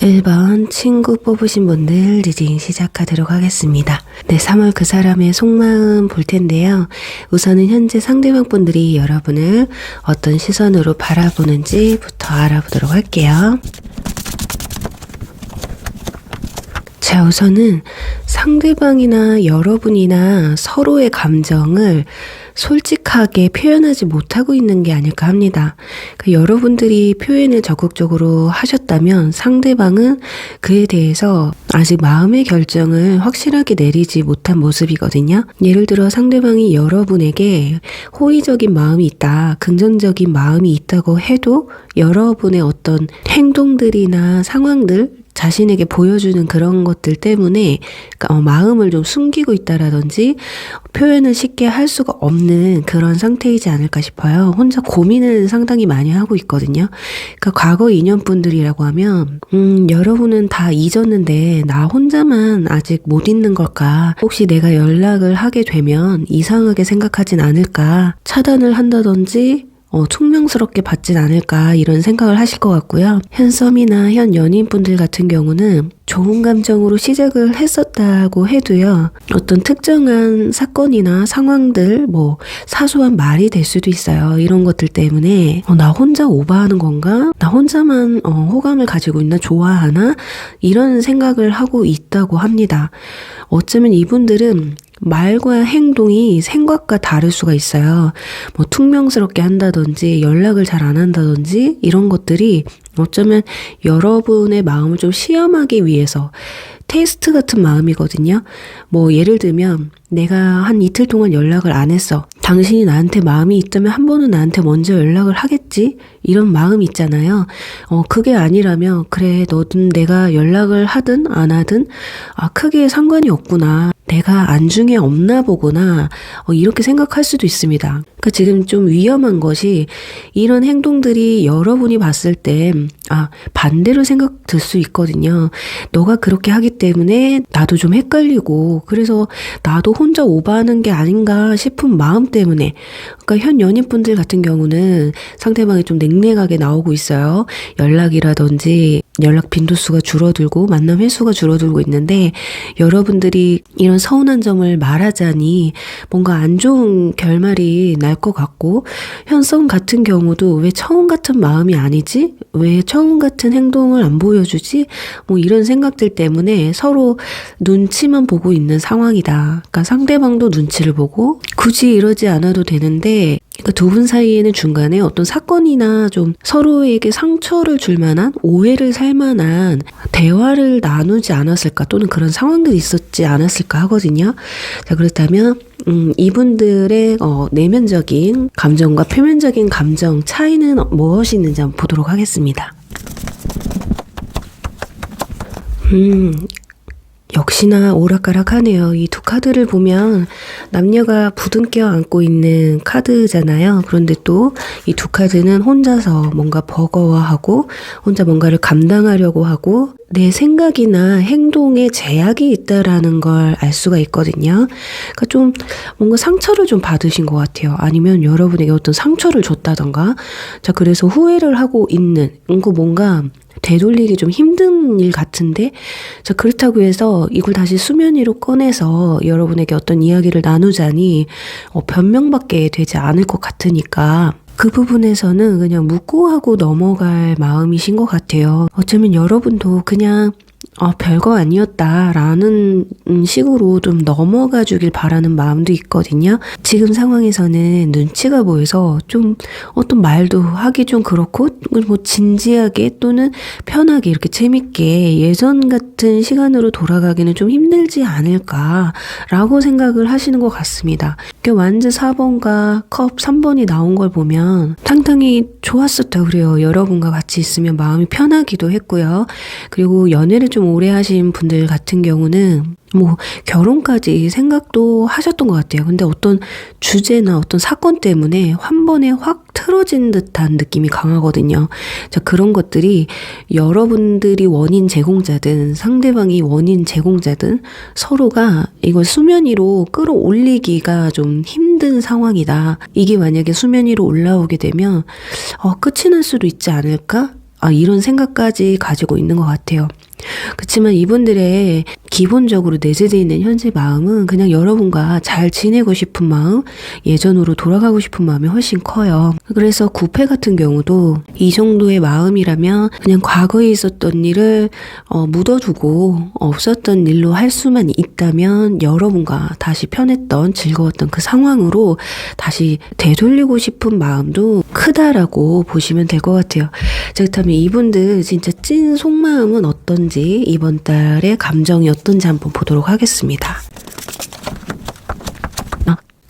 1번 친구 뽑으신 분들 리딩 시작하도록 하겠습니다. 네, 3월 그 사람의 속마음 볼 텐데요. 우선은 현재 상대방 분들이 여러분을 어떤 시선으로 바라보는지부터 알아보도록 할게요. 자, 우선은 상대방이나 여러분이나 서로의 감정을 솔직하게 표현하지 못하고 있는 게 아닐까 합니다. 여러분들이 표현을 적극적으로 하셨다면 상대방은 그에 대해서 아직 마음의 결정을 확실하게 내리지 못한 모습이거든요. 예를 들어 상대방이 여러분에게 호의적인 마음이 있다, 긍정적인 마음이 있다고 해도 여러분의 어떤 행동들이나 상황들, 자신에게 보여주는 그런 것들 때문에 마음을 좀 숨기고 있다라든지 표현을 쉽게 할 수가 없는 그런 상태이지 않을까 싶어요. 혼자 고민을 상당히 많이 하고 있거든요. 그러니까 과거 인연분들이라고 하면 여러분은 다 잊었는데 나 혼자만 아직 못 잊는 걸까? 혹시 내가 연락을 하게 되면 이상하게 생각하진 않을까? 차단을 한다든지 퉁명스럽게 받진 않을까 이런 생각을 하실 것 같고요. 현 썸이나 현 연인분들 같은 경우는 좋은 감정으로 시작을 했었다고 해도요. 어떤 특정한 사건이나 상황들, 사소한 말이 될 수도 있어요. 이런 것들 때문에 나 혼자 오버하는 건가? 나 혼자만 호감을 가지고 있나? 좋아하나? 이런 생각을 하고 있다고 합니다. 어쩌면 이분들은 말과 행동이 생각과 다를 수가 있어요. 퉁명스럽게 한다든지 연락을 잘 안 한다든지 이런 것들이 어쩌면 여러분의 마음을 좀 시험하기 위해서 테스트 같은 마음이거든요. 예를 들면 내가 한 이틀 동안 연락을 안 했어. 당신이 나한테 마음이 있다면 한 번은 나한테 먼저 연락을 하겠지? 이런 마음이 있잖아요. 그게 아니라면 그래, 너든 내가 연락을 하든 안 하든 크게 상관이 없구나. 내가 안중에 없나 보구나. 이렇게 생각할 수도 있습니다. 그러니까 지금 좀 위험한 것이 이런 행동들이 여러분이 봤을 때 반대로 생각 들 수 있거든요. 너가 그렇게 하기 때문에 나도 좀 헷갈리고 그래서 나도 혼자 오버하는 게 아닌가 싶은 마음 때문에 그러니까 현 연인분들 같은 경우는 상대방이 좀 냉랭하게 나오고 있어요. 연락이라든지 연락 빈도수가 줄어들고 만남 횟수가 줄어들고 있는데 여러분들이 이런 서운한 점을 말하자니 뭔가 안 좋은 결말이 날 것 같고 현 썸 같은 경우도 왜 처음 같은 마음이 아니지? 왜 처음 같은 행동을 안 보여주지? 이런 생각들 때문에 서로 눈치만 보고 있는 상황이다. 그러니까 상대방도 눈치를 보고 굳이 이러지 않아도 되는데 그러니까 두 분 사이에는 중간에 어떤 사건이나 좀 서로에게 상처를 줄 만한 오해를 살 만한 대화를 나누지 않았을까 또는 그런 상황들이 있었지 않았을까 하거든요. 자, 그렇다면 이분들의 내면적인 감정과 표면적인 감정 차이는 무엇이 있는지 한번 보도록 하겠습니다. 역시나 오락가락하네요. 이 두 카드를 보면 남녀가 부둥켜 안고 있는 카드잖아요. 그런데 또 이 두 카드는 혼자서 뭔가 버거워하고 혼자 뭔가를 감당하려고 하고 내 생각이나 행동에 제약이 있다라는 걸 알 수가 있거든요. 그러니까 좀 뭔가 상처를 좀 받으신 것 같아요. 아니면 여러분에게 어떤 상처를 줬다던가. 자, 그래서 후회를 하고 있는 뭔가 되돌리기 좀 힘든 일 같은데 자, 그렇다고 해서 이걸 다시 수면 위로 꺼내서 여러분에게 어떤 이야기를 나누자니 변명밖에 되지 않을 것 같으니까 그 부분에서는 그냥 묻고 하고 넘어갈 마음이신 것 같아요. 어쩌면 여러분도 그냥 별거 아니었다라는 식으로 좀 넘어가 주길 바라는 마음도 있거든요. 지금 상황에서는 눈치가 보여서 좀 어떤 말도 하기 좀 그렇고 진지하게 또는 편하게 이렇게 재밌게 예전 같은 시간으로 돌아가기는 좀 힘들지 않을까라고 생각을 하시는 것 같습니다. 완전 4번과 컵 3번이 나온 걸 보면 상당히 좋았었다 그래요. 여러분과 같이 있으면 마음이 편하기도 했고요. 그리고 연애를 좀 오래 하신 분들 같은 경우는 결혼까지 생각도 하셨던 것 같아요. 근데 어떤 주제나 어떤 사건 때문에 한 번에 확 틀어진 듯한 느낌이 강하거든요. 자, 그런 것들이 여러분들이 원인 제공자든 상대방이 원인 제공자든 서로가 이걸 수면 위로 끌어올리기가 좀 힘든 상황이다. 이게 만약에 수면 위로 올라오게 되면 끝이 날 수도 있지 않을까? 이런 생각까지 가지고 있는 것 같아요. 그렇지만 이분들의 기본적으로 내재되어 있는 현재 마음은 그냥 여러분과 잘 지내고 싶은 마음, 예전으로 돌아가고 싶은 마음이 훨씬 커요. 그래서 9패 같은 경우도 이 정도의 마음이라면 그냥 과거에 있었던 일을 묻어두고 없었던 일로 할 수만 있다면 여러분과 다시 편했던 즐거웠던 그 상황으로 다시 되돌리고 싶은 마음도 크다라고 보시면 될 것 같아요. 자, 그렇다면 이분들 진짜 찐 속마음은 어떤지, 이번 달의 감정이 어떤지 한번 보도록 하겠습니다.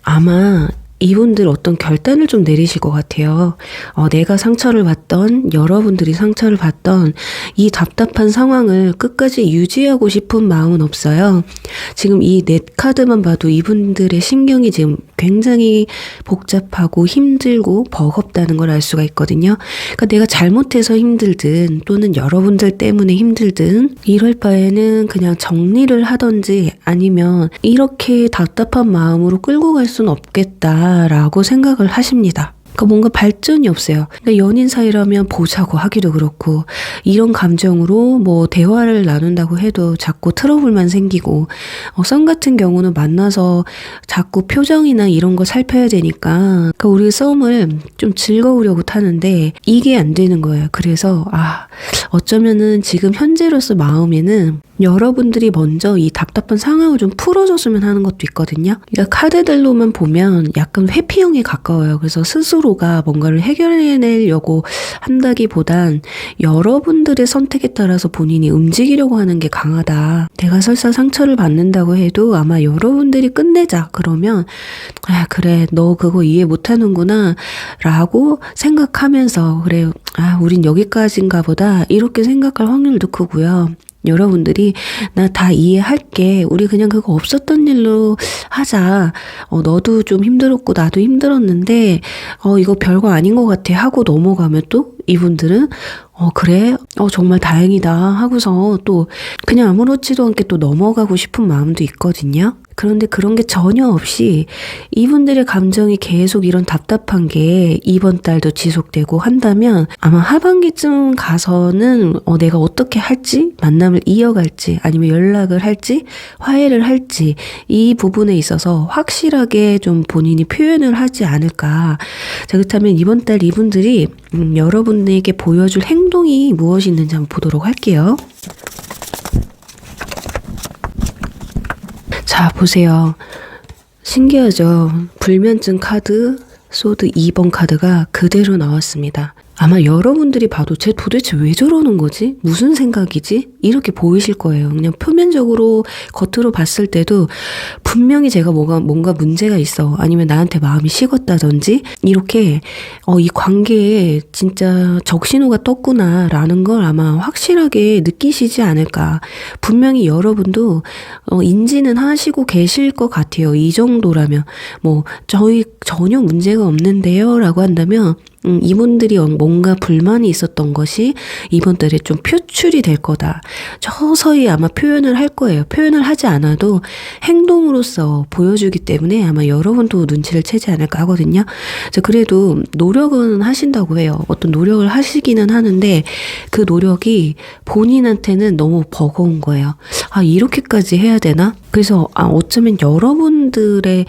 아마 이분들 어떤 결단을 좀 내리실 것 같아요. 내가 상처를 받던, 여러분들이 상처를 받던 이 답답한 상황을 끝까지 유지하고 싶은 마음은 없어요. 지금 이 넷 카드만 봐도 이분들의 심경이 지금 굉장히 복잡하고 힘들고 버겁다는 걸 알 수가 있거든요. 그러니까 내가 잘못해서 힘들든 또는 여러분들 때문에 힘들든 이럴 바에는 그냥 정리를 하던지 아니면 이렇게 답답한 마음으로 끌고 갈 수는 없겠다 라고 생각을 하십니다. 그러니까 뭔가 발전이 없어요. 근데 연인 사이라면 보자고 하기도 그렇고 이런 감정으로 뭐 대화를 나눈다고 해도 자꾸 트러블만 생기고 썸 같은 경우는 만나서 자꾸 표정이나 이런 거 살펴야 되니까 그러니까 우리 썸을 좀 즐거우려고 타는데 이게 안 되는 거예요. 그래서 어쩌면은 지금 현재로서 마음에는 여러분들이 먼저 이 답답한 상황을 좀 풀어줬으면 하는 것도 있거든요. 그러니까 카드들로만 보면 약간 회피형에 가까워요. 그래서 스스로가 뭔가를 해결해내려고 한다기보단 여러분들의 선택에 따라서 본인이 움직이려고 하는 게 강하다. 내가 설사 상처를 받는다고 해도 아마 여러분들이 끝내자 그러면 그래 너 그거 이해 못하는구나 라고 생각하면서 그래 우린 여기까지인가 보다 이렇게 생각할 확률도 크고요. 여러분들이 나 다 이해할게. 우리 그냥 그거 없었던 일로 하자. 너도 좀 힘들었고 나도 힘들었는데 이거 별거 아닌 것 같아 하고 넘어가면 또 이분들은 그래? 정말 다행이다 하고서 또 그냥 아무렇지도 않게 또 넘어가고 싶은 마음도 있거든요. 그런데 그런 게 전혀 없이 이분들의 감정이 계속 이런 답답한 게 이번 달도 지속되고 한다면 아마 하반기쯤 가서는 내가 어떻게 할지, 만남을 이어갈지 아니면 연락을 할지, 화해를 할지 이 부분에 있어서 확실하게 좀 본인이 표현을 하지 않을까. 자, 그렇다면 이번 달 이분들이 여러분에게 보여줄 행동이 무엇이 있는지 한번 보도록 할게요. 자, 보세요. 신기하죠? 불면증 카드, 소드 2번 카드가 그대로 나왔습니다. 아마 여러분들이 봐도 쟤 도대체 왜 저러는 거지? 무슨 생각이지? 이렇게 보이실 거예요. 그냥 표면적으로 겉으로 봤을 때도 분명히 제가 뭔가 문제가 있어. 아니면 나한테 마음이 식었다든지 이렇게 이 관계에 진짜 적신호가 떴구나 라는 걸 아마 확실하게 느끼시지 않을까. 분명히 여러분도 인지는 하시고 계실 것 같아요. 이 정도라면 저희 전혀 문제가 없는데요 라고 한다면 이분들이 뭔가 불만이 있었던 것이 이번 달에 좀 표출이 될 거다. 서서히 아마 표현을 할 거예요. 표현을 하지 않아도 행동으로서 보여주기 때문에 아마 여러분도 눈치를 채지 않을까 하거든요. 그래도 노력은 하신다고 해요. 어떤 노력을 하시기는 하는데 그 노력이 본인한테는 너무 버거운 거예요. 이렇게까지 해야 되나? 그래서 어쩌면 여러분들의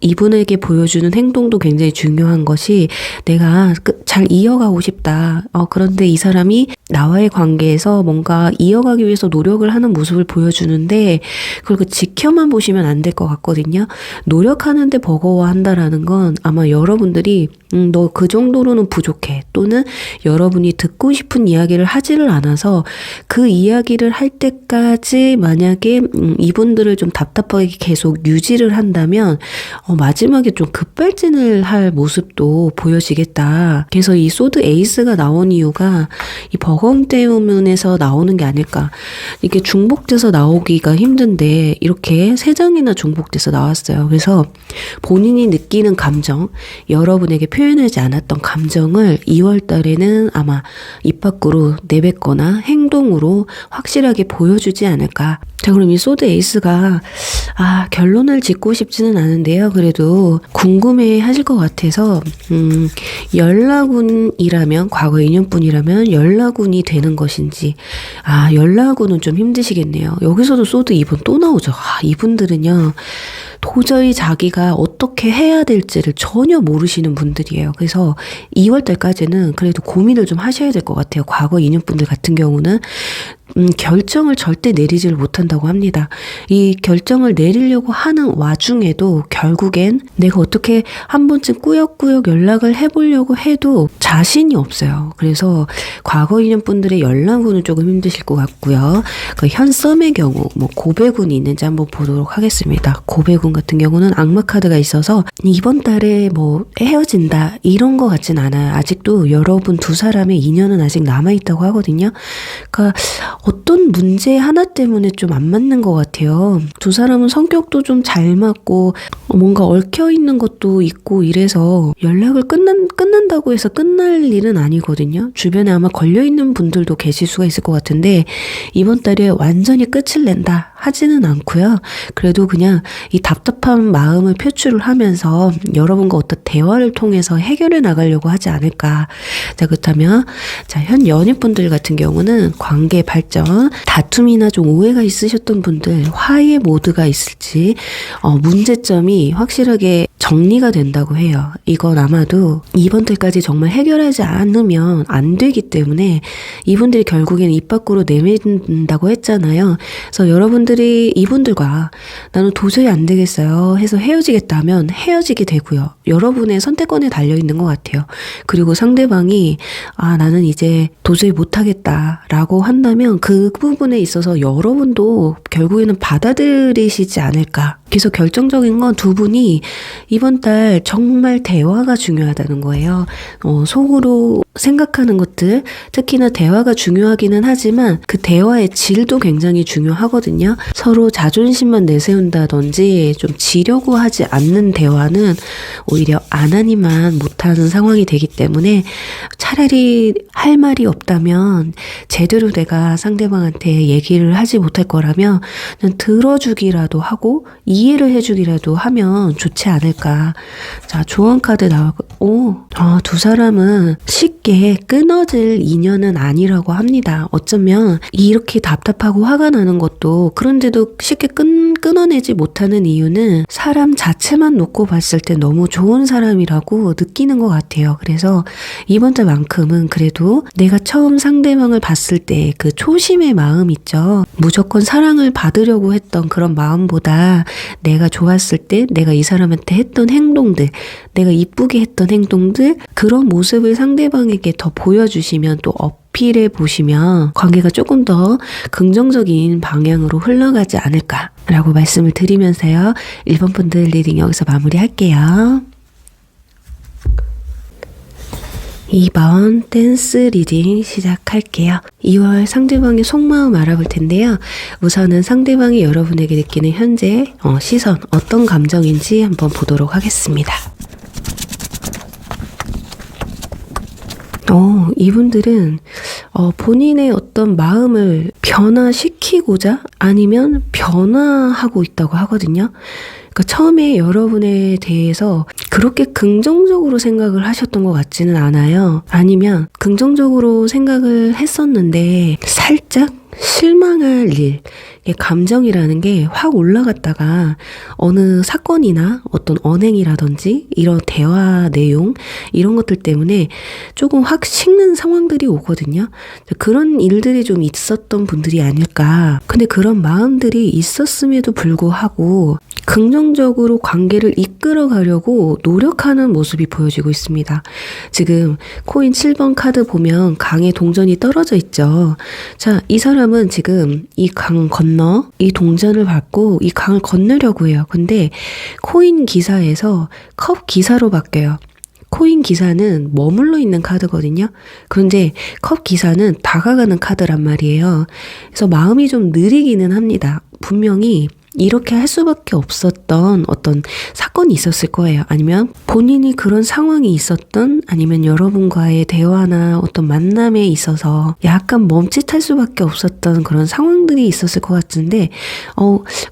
이분에게 보여주는 행동도 굉장히 중요한 것이 내가 잘 이어가고 싶다. 그런데 이 사람이 나와의 관계에서 뭔가 이어가기 위해서 노력을 하는 모습을 보여주는데 그걸 지켜만 보시면 안 될 것 같거든요. 노력하는데 버거워한다라는 건 아마 여러분들이 너 그 정도로는 부족해. 또는 여러분이 듣고 싶은 이야기를 하지를 않아서 그 이야기를 할 때까지 만약에 이분들을 좀 답답하게 계속 유지를 한다면 마지막에 좀 급발진을 할 모습도 보여지겠다. 그래서 이 소드 에이스가 나온 이유가 이 버거움 때문에서 나오는 게 아닐까. 이게 중복돼서 나오기가 힘든데 이렇게 3장이나 중복돼서 나왔어요. 그래서 본인이 느끼는 감정, 여러분에게 표현하지 않았던 감정을 2월 달에는 아마 입 밖으로 내뱉거나 행동으로 확실하게 보여주지 않을까. 자, 그럼 이 소드 에이스가 결론을 짓고 싶지는 않은데요. 그래도 궁금해 하실 것 같아서 연라군이라면 과거 인연뿐이라면 연라군이 되는 것인지 연라군은 좀 힘드시겠네요. 여기서도 소드 2번 또 나오죠. 이분들은요. 도저히 자기가 어떻게 해야 될지를 전혀 모르시는 분들이에요. 그래서 2월달까지는 그래도 고민을 좀 하셔야 될 것 같아요. 과거 인연분들 같은 경우는 결정을 절대 내리지를 못한다고 합니다. 이 결정을 내리려고 하는 와중에도 결국엔 내가 어떻게 한 번쯤 꾸역꾸역 연락을 해보려고 해도 자신이 없어요. 그래서 과거 인연분들의 연락운은 조금 힘드실 것 같고요. 현 썸의 경우 고백운이 있는지 한번 보도록 하겠습니다. 고백운 같은 경우는 악마 카드가 있어서 이번 달에 헤어진다 이런 것 같진 않아요. 아직도 여러분 두 사람의 인연은 아직 남아있다고 하거든요. 그러니까 어떤 문제 하나 때문에 좀 안 맞는 것 같아요. 두 사람은 성격도 좀 잘 맞고 뭔가 얽혀있는 것도 있고 이래서 연락을 끊는다고 해서 끝날 일은 아니거든요. 주변에 아마 걸려있는 분들도 계실 수가 있을 것 같은데 이번 달에 완전히 끝을 낸다 하지는 않고요. 그래도 그냥 이 답답한 마음을 표출을 하면서 여러분과 어떤 대화를 통해서 해결해 나가려고 하지 않을까. 자, 그렇다면 현 연인분들 같은 경우는 관계 발전, 다툼이나 좀 오해가 있으셨던 분들 화해 모드가 있을지 문제점이 확실하게 정리가 된다고 해요. 이건 아마도 이번 달까지 정말 해결하지 않으면 안 되기 때문에 이분들이 결국에는 입 밖으로 내민다고 했잖아요. 그래서 여러분들이 이분들과 나는 도저히 안 되겠어요 해서 헤어지겠다면 헤어지게 되고요. 여러분의 선택권에 달려있는 것 같아요. 그리고 상대방이 나는 이제 도저히 못하겠다 라고 한다면 그 부분에 있어서 여러분도 결국에는 받아들이시지 않을까. 그래서 결정적인 건 두 분이 이번 달 정말 대화가 중요하다는 거예요. 속으로 생각하는 것들, 특히나 대화가 중요하기는 하지만 그 대화의 질도 굉장히 중요하거든요. 서로 자존심만 내세운다든지 좀 지려고 하지 않는 대화는 오히려 안 하니만 못하는 상황이 되기 때문에 차라리 할 말이 없다면 제대로 내가 상대방한테 얘기를 하지 못할 거라면 그냥 들어주기라도 하고 이해를 해주기라도 하면 좋지 않을까. 자, 조언 카드 나오고 두 사람은 쉽게 끊어질 인연은 아니라고 합니다. 어쩌면 이렇게 답답하고 화가 나는 것도 그런데도 쉽게 끊어내지 못하는 이유는 사람 자체만 놓고 봤을 때 너무 좋은 사람이라고 느끼는 것 같아요. 그래서 이번 달만큼은 그래도 내가 처음 상대방을 봤을 때 그 초심의 마음 있죠. 무조건 사랑을 받으려고 했던 그런 마음보다 내가 좋았을 때 내가 이 사람한테 했던 행동들, 내가 이쁘게 했던 행동들, 그런 모습을 상대방에게 더 보여주시면 또 어필해 보시면 관계가 조금 더 긍정적인 방향으로 흘러가지 않을까라고 말씀을 드리면서요. 1번 분들 리딩 여기서 마무리할게요. 2번 댄스 리딩 시작할게요. 2월 상대방의 속마음 알아볼 텐데요. 우선은 상대방이 여러분에게 느끼는 현재 시선, 어떤 감정인지 한번 보도록 하겠습니다. 이분들은 본인의 어떤 마음을 변화시키고자 아니면 변화하고 있다고 하거든요. 그러니까 처음에 여러분에 대해서 그렇게 긍정적으로 생각을 하셨던 것 같지는 않아요. 아니면 긍정적으로 생각을 했었는데 살짝 실망할 일, 감정이라는 게 확 올라갔다가 어느 사건이나 어떤 언행이라든지 이런 대화 내용 이런 것들 때문에 조금 확 식는 상황들이 오거든요. 그런 일들이 좀 있었던 분들이 아닐까. 근데 그런 마음들이 있었음에도 불구하고 긍정적으로 관계를 이끌어 가려고 노력하는 모습이 보여지고 있습니다. 지금 코인 7번 카드 보면 강에 동전이 떨어져 있죠. 자, 이 사람은 지금 이 강 건너 이 동전을 받고 이 강을 건너려고 해요. 근데 코인 기사에서 컵 기사로 바뀌어요. 코인 기사는 머물러 있는 카드거든요. 그런데 컵 기사는 다가가는 카드란 말이에요. 그래서 마음이 좀 느리기는 합니다. 분명히 이렇게 할 수밖에 없었던 어떤 사건이 있었을 거예요. 아니면 본인이 그런 상황이 있었던, 아니면 여러분과의 대화나 어떤 만남에 있어서 약간 멈칫할 수밖에 없었던 그런 상황들이 있었을 것 같은데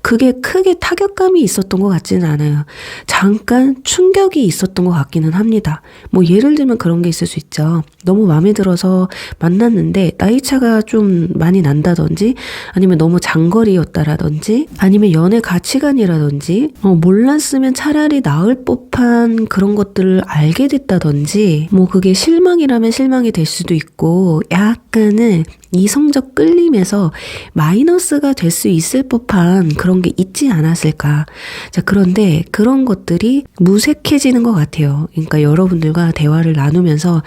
그게 크게 타격감이 있었던 것 같지는 않아요. 잠깐 충격이 있었던 것 같기는 합니다. 뭐 예를 들면 그런 게 있을 수 있죠. 너무 마음에 들어서 만났는데 나이차가 좀 많이 난다든지, 아니면 너무 장거리였다라든지, 아니면 연애 가치관이라든지, 몰랐으면 차라리 나을 법한 그런 것들을 알게 됐다든지, 뭐 그게 실망이라면 실망이 될 수도 있고, 약간은 이성적 끌림에서 마이너스가 될 수 있을 법한 그런 게 있지 않았을까. 자, 그런데 그런 것들이 무색해지는 것 같아요. 그러니까 여러분들과 대화를 나누면서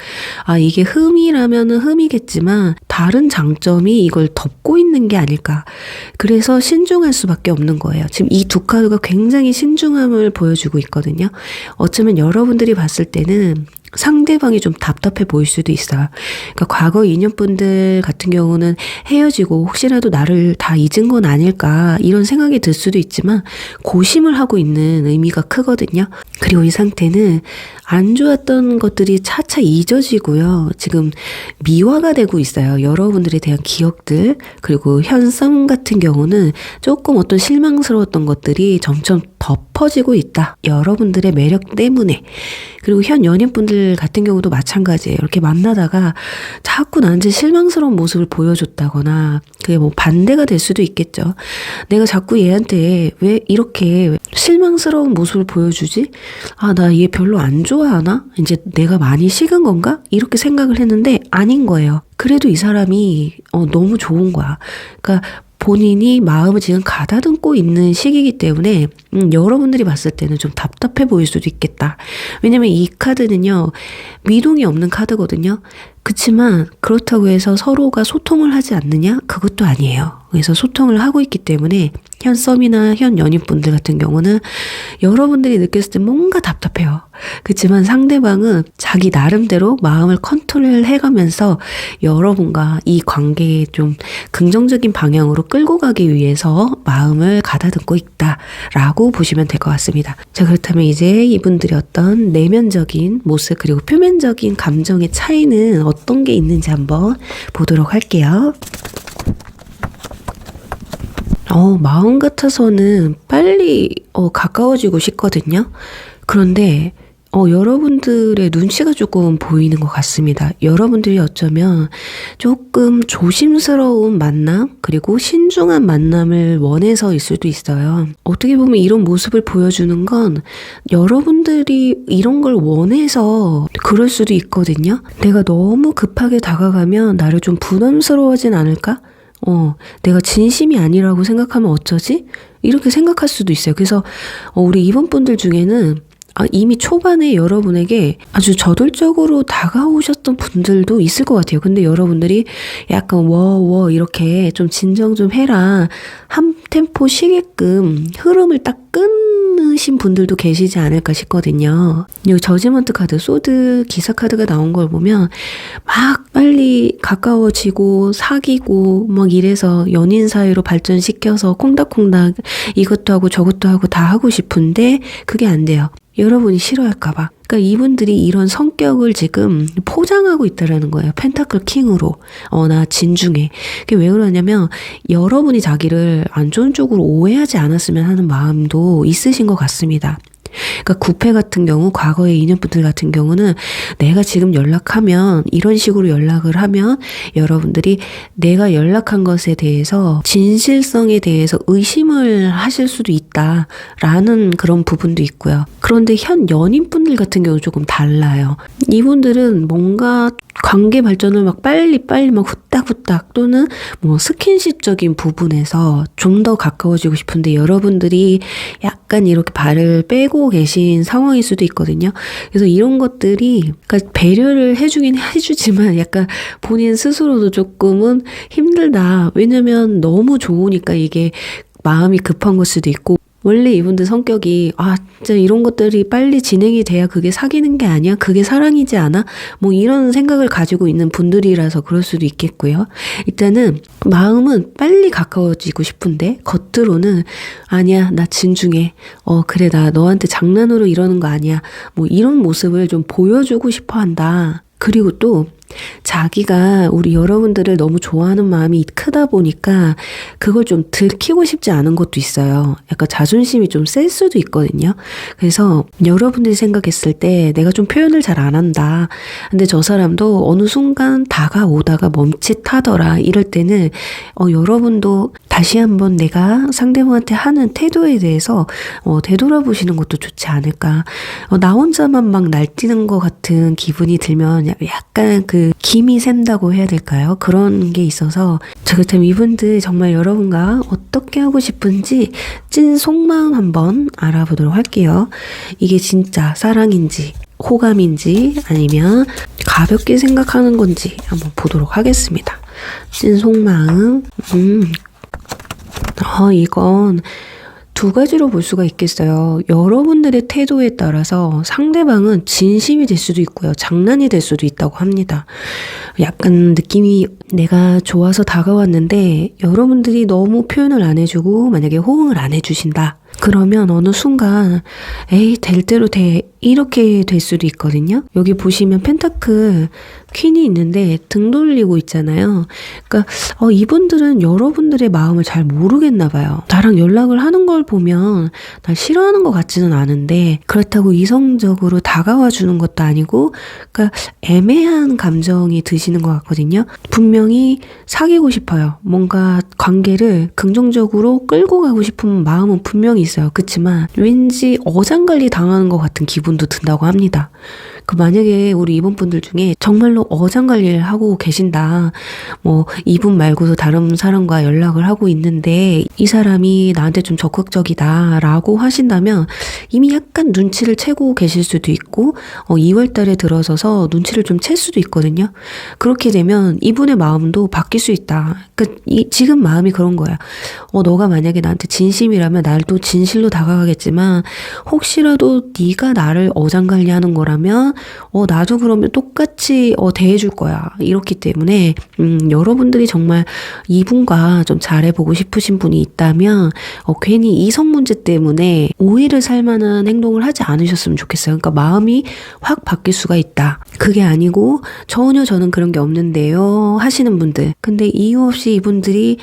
이게 흠이라면은 흠이겠지만 다른 장점이 이걸 덮고 있는 게 아닐까. 그래서 신중할 수밖에 없는 거예요. 지금 이 두 카드가 굉장히 신중함을 보여주고 있거든요. 어쩌면 여러분들이 봤을 때는 상대방이 좀 답답해 보일 수도 있어요. 그러니까 과거 인연분들 같은 경우는 헤어지고 혹시라도 나를 다 잊은 건 아닐까 이런 생각이 들 수도 있지만 고심을 하고 있는 의미가 크거든요. 그리고 이 상태는 안 좋았던 것들이 차차 잊어지고요. 지금 미화가 되고 있어요. 여러분들에 대한 기억들, 그리고 현 썸 같은 경우는 조금 어떤 실망스러웠던 것들이 점점 덮어지고 있다. 여러분들의 매력 때문에. 그리고 현 연인분들 같은 경우도 마찬가지예요. 이렇게 만나다가 자꾸 나한테 실망스러운 모습을 보여줬다거나, 그게 뭐 반대가 될 수도 있겠죠. 내가 자꾸 얘한테 왜 이렇게 실망스러운 모습을 보여주지? 나 얘 별로 안 좋아하나? 이제 내가 많이 식은 건가? 이렇게 생각을 했는데 아닌 거예요. 그래도 이 사람이 너무 좋은 거야. 그러니까 본인이 마음을 지금 가다듬고 있는 시기이기 때문에 여러분들이 봤을 때는 좀 답답해 보일 수도 있겠다. 왜냐면 이 카드는요, 미동이 없는 카드거든요. 그치만 그렇다고 해서 서로가 소통을 하지 않느냐? 그것도 아니에요. 그래서 소통을 하고 있기 때문에 현 썸이나 현 연인분들 같은 경우는 여러분들이 느꼈을 때 뭔가 답답해요. 그치만 상대방은 자기 나름대로 마음을 컨트롤 해가면서 여러분과 이 관계에 좀 긍정적인 방향으로 끌고 가기 위해서 마음을 가다듬고 있다라고 보시면 될 것 같습니다. 자, 그렇다면 이제 이분들의 어떤 내면적인 모습, 그리고 표면적인 감정의 차이는 어떤 게 있는지 한번 보도록 할게요. 마음 같아서는 빨리 가까워지고 싶거든요. 그런데 여러분들의 눈치가 조금 보이는 것 같습니다. 여러분들이 어쩌면 조금 조심스러운 만남, 그리고 신중한 만남을 원해서일 수도 있어요. 어떻게 보면 이런 모습을 보여주는 건 여러분들이 이런 걸 원해서 그럴 수도 있거든요. 내가 너무 급하게 다가가면 나를 좀 부담스러워하진 않을까? 내가 진심이 아니라고 생각하면 어쩌지? 이렇게 생각할 수도 있어요. 그래서 우리 이번 분들 중에는 이미 초반에 여러분에게 아주 저돌적으로 다가오셨던 분들도 있을 것 같아요. 근데 여러분들이 약간 이렇게 좀 진정 좀 해라, 한 템포 쉬게끔 흐름을 딱 끊으신 분들도 계시지 않을까 싶거든요. 여기 저지먼트 카드, 소드 기사 카드가 나온 걸 보면 막 빨리 가까워지고 사귀고 막 이래서 연인 사이로 발전시켜서 콩닥콩닥 이것도 하고 저것도 하고 다 하고 싶은데 그게 안 돼요. 여러분이 싫어할까봐. 그러니까 이분들이 이런 성격을 지금 포장하고 있다라는 거예요. 펜타클 킹으로. 나 진중해. 그게 왜 그러냐면 여러분이 자기를 안 좋은 쪽으로 오해하지 않았으면 하는 마음도 있으신 것 같습니다. 그러니까 구패 같은 경우, 과거의 인연분들 같은 경우는 내가 지금 연락하면, 이런 식으로 연락을 하면 여러분들이 내가 연락한 것에 대해서 진실성에 대해서 의심을 하실 수도 있다라는 그런 부분도 있고요. 그런데 현 연인분들 같은 경우 조금 달라요. 이분들은 뭔가 관계 발전을 막 빨리 막 후딱후딱, 또는 뭐 스킨십적인 부분에서 좀 더 가까워지고 싶은데 여러분들이 약간 이렇게 발을 빼고 계신 상황일 수도 있거든요. 그래서 이런 것들이, 그러니까 배려를 해주긴 해주지만 약간 본인 스스로도 조금은 힘들다. 왜냐면 너무 좋으니까 이게 마음이 급한 걸 수도 있고, 원래 이분들 성격이 진짜 이런 것들이 빨리 진행이 돼야 그게 사귀는 게 아니야? 그게 사랑이지 않아? 뭐 이런 생각을 가지고 있는 분들이라서 그럴 수도 있겠고요. 일단은 마음은 빨리 가까워지고 싶은데 겉으로는 아니야, 나 진중해. 그래, 나 너한테 장난으로 이러는 거 아니야. 뭐 이런 모습을 좀 보여주고 싶어 한다. 그리고 또 자기가 우리 여러분들을 너무 좋아하는 마음이 크다 보니까 그걸 좀 들키고 싶지 않은 것도 있어요. 약간 자존심이 좀 셀 수도 있거든요. 그래서 여러분들이 생각했을 때 내가 좀 표현을 잘 안 한다. 근데 저 사람도 어느 순간 다가오다가 멈칫하더라. 이럴 때는 여러분도 다시 한번 내가 상대방한테 하는 태도에 대해서 되돌아보시는 것도 좋지 않을까. 나 혼자만 막 날뛰는 것 같은 기분이 들면 약간 그 김이 샌다고 해야 될까요? 그런 게 있어서 그렇다면 이분들 정말 여러분과 어떻게 하고 싶은지 찐 속마음 한번 알아보도록 할게요. 이게 진짜 사랑인지 호감인지 아니면 가볍게 생각하는 건지 한번 보도록 하겠습니다. 찐 속마음. 이건 두 가지로 볼 수가 있겠어요. 여러분들의 태도에 따라서 상대방은 진심이 될 수도 있고요. 장난이 될 수도 있다고 합니다. 약간 느낌이 내가 좋아서 다가왔는데 여러분들이 너무 표현을 안 해주고 만약에 호응을 안 해주신다. 그러면 어느 순간 에이 될 대로 돼 이렇게 될 수도 있거든요. 여기 보시면 펜타클 퀸이 있는데 등 돌리고 있잖아요. 그러니까 이분들은 여러분들의 마음을 잘 모르겠나 봐요. 나랑 연락을 하는 걸 보면 날 싫어하는 것 같지는 않은데 그렇다고 이성적으로 다가와 주는 것도 아니고 그러니까 애매한 감정이 드시는 것 같거든요. 분명히 사귀고 싶어요. 뭔가 관계를 긍정적으로 끌고 가고 싶은 마음은 분명히 있어요. 그렇지만 왠지 어장관리 당하는 것 같은 기분도 든다고 합니다. 만약에 우리 이분 분들 중에 정말로 어장관리를 하고 계신다. 뭐 이분 말고도 다른 사람과 연락을 하고 있는데 이 사람이 나한테 좀 적극적이다 라고 하신다면 이미 약간 눈치를 채고 계실 수도 있고 2월 달에 들어서서 눈치를 좀 챌 수도 있거든요. 그렇게 되면 이분의 마음도 바뀔 수 있다. 그러니까 지금 마음이 그런 거야. 너가 만약에 나한테 진심이라면 나도 진실로 다가가겠지만 혹시라도 네가 나를 어장관리하는 거라면 나도 그러면 똑같이 대해줄 거야. 이렇기 때문에 여러분들이 정말 이분과 좀 잘해보고 싶으신 분이 있다면 괜히 이성 문제 때문에 오해를 살 만한 행동을 하지 않으셨으면 좋겠어요. 그러니까 마음이 확 바뀔 수가 있다. 그게 아니고 전혀 저는 그런 게 없는데요 하시는 분들. 근데 이유 없이 이분들이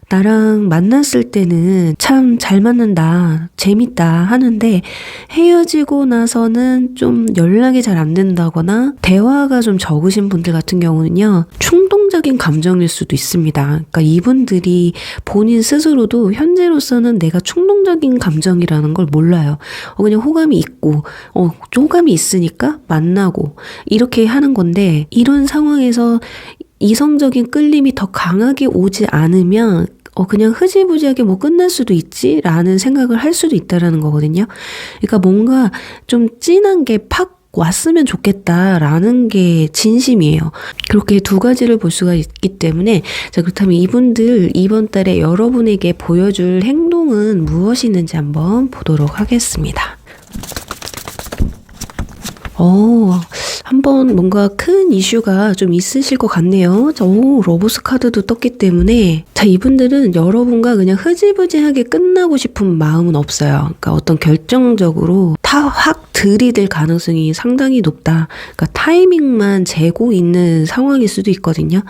나랑 만났을 때는 참 잘 맞는다, 재밌다 하는데 헤어지고 나서는 좀 연락이 잘 안 된다거나 대화가 좀 적으신 분들 같은 경우는요. 충동적인 감정일 수도 있습니다. 그러니까 이분들이 본인 스스로도 현재로서는 내가 충동적인 감정이라는 걸 몰라요. 그냥 호감이 있고 호감이 있으니까 만나고 이렇게 하는 건데 이런 상황에서 이성적인 끌림이 더 강하게 오지 않으면 그냥 흐지부지하게 뭐 끝날 수도 있지 라는 생각을 할 수도 있다라는 거거든요. 그러니까 뭔가 좀 진한 게 팍 왔으면 좋겠다라는 게 진심이에요. 그렇게 두 가지를 볼 수가 있기 때문에 그렇다면 이분들 이번 달에 여러분에게 보여줄 행동은 무엇이 있는지 한번 보도록 하겠습니다. 한번 뭔가 큰 이슈가 좀 있으실 것 같네요. 러버스 카드도 떴기 때문에 이분들은 여러분과 그냥 흐지부지하게 끝나고 싶은 마음은 없어요. 그러니까 어떤 결정적으로 확 들이댈 가능성이 상당히 높다. 그러니까 타이밍만 재고 있는 상황일 수도 있거든요.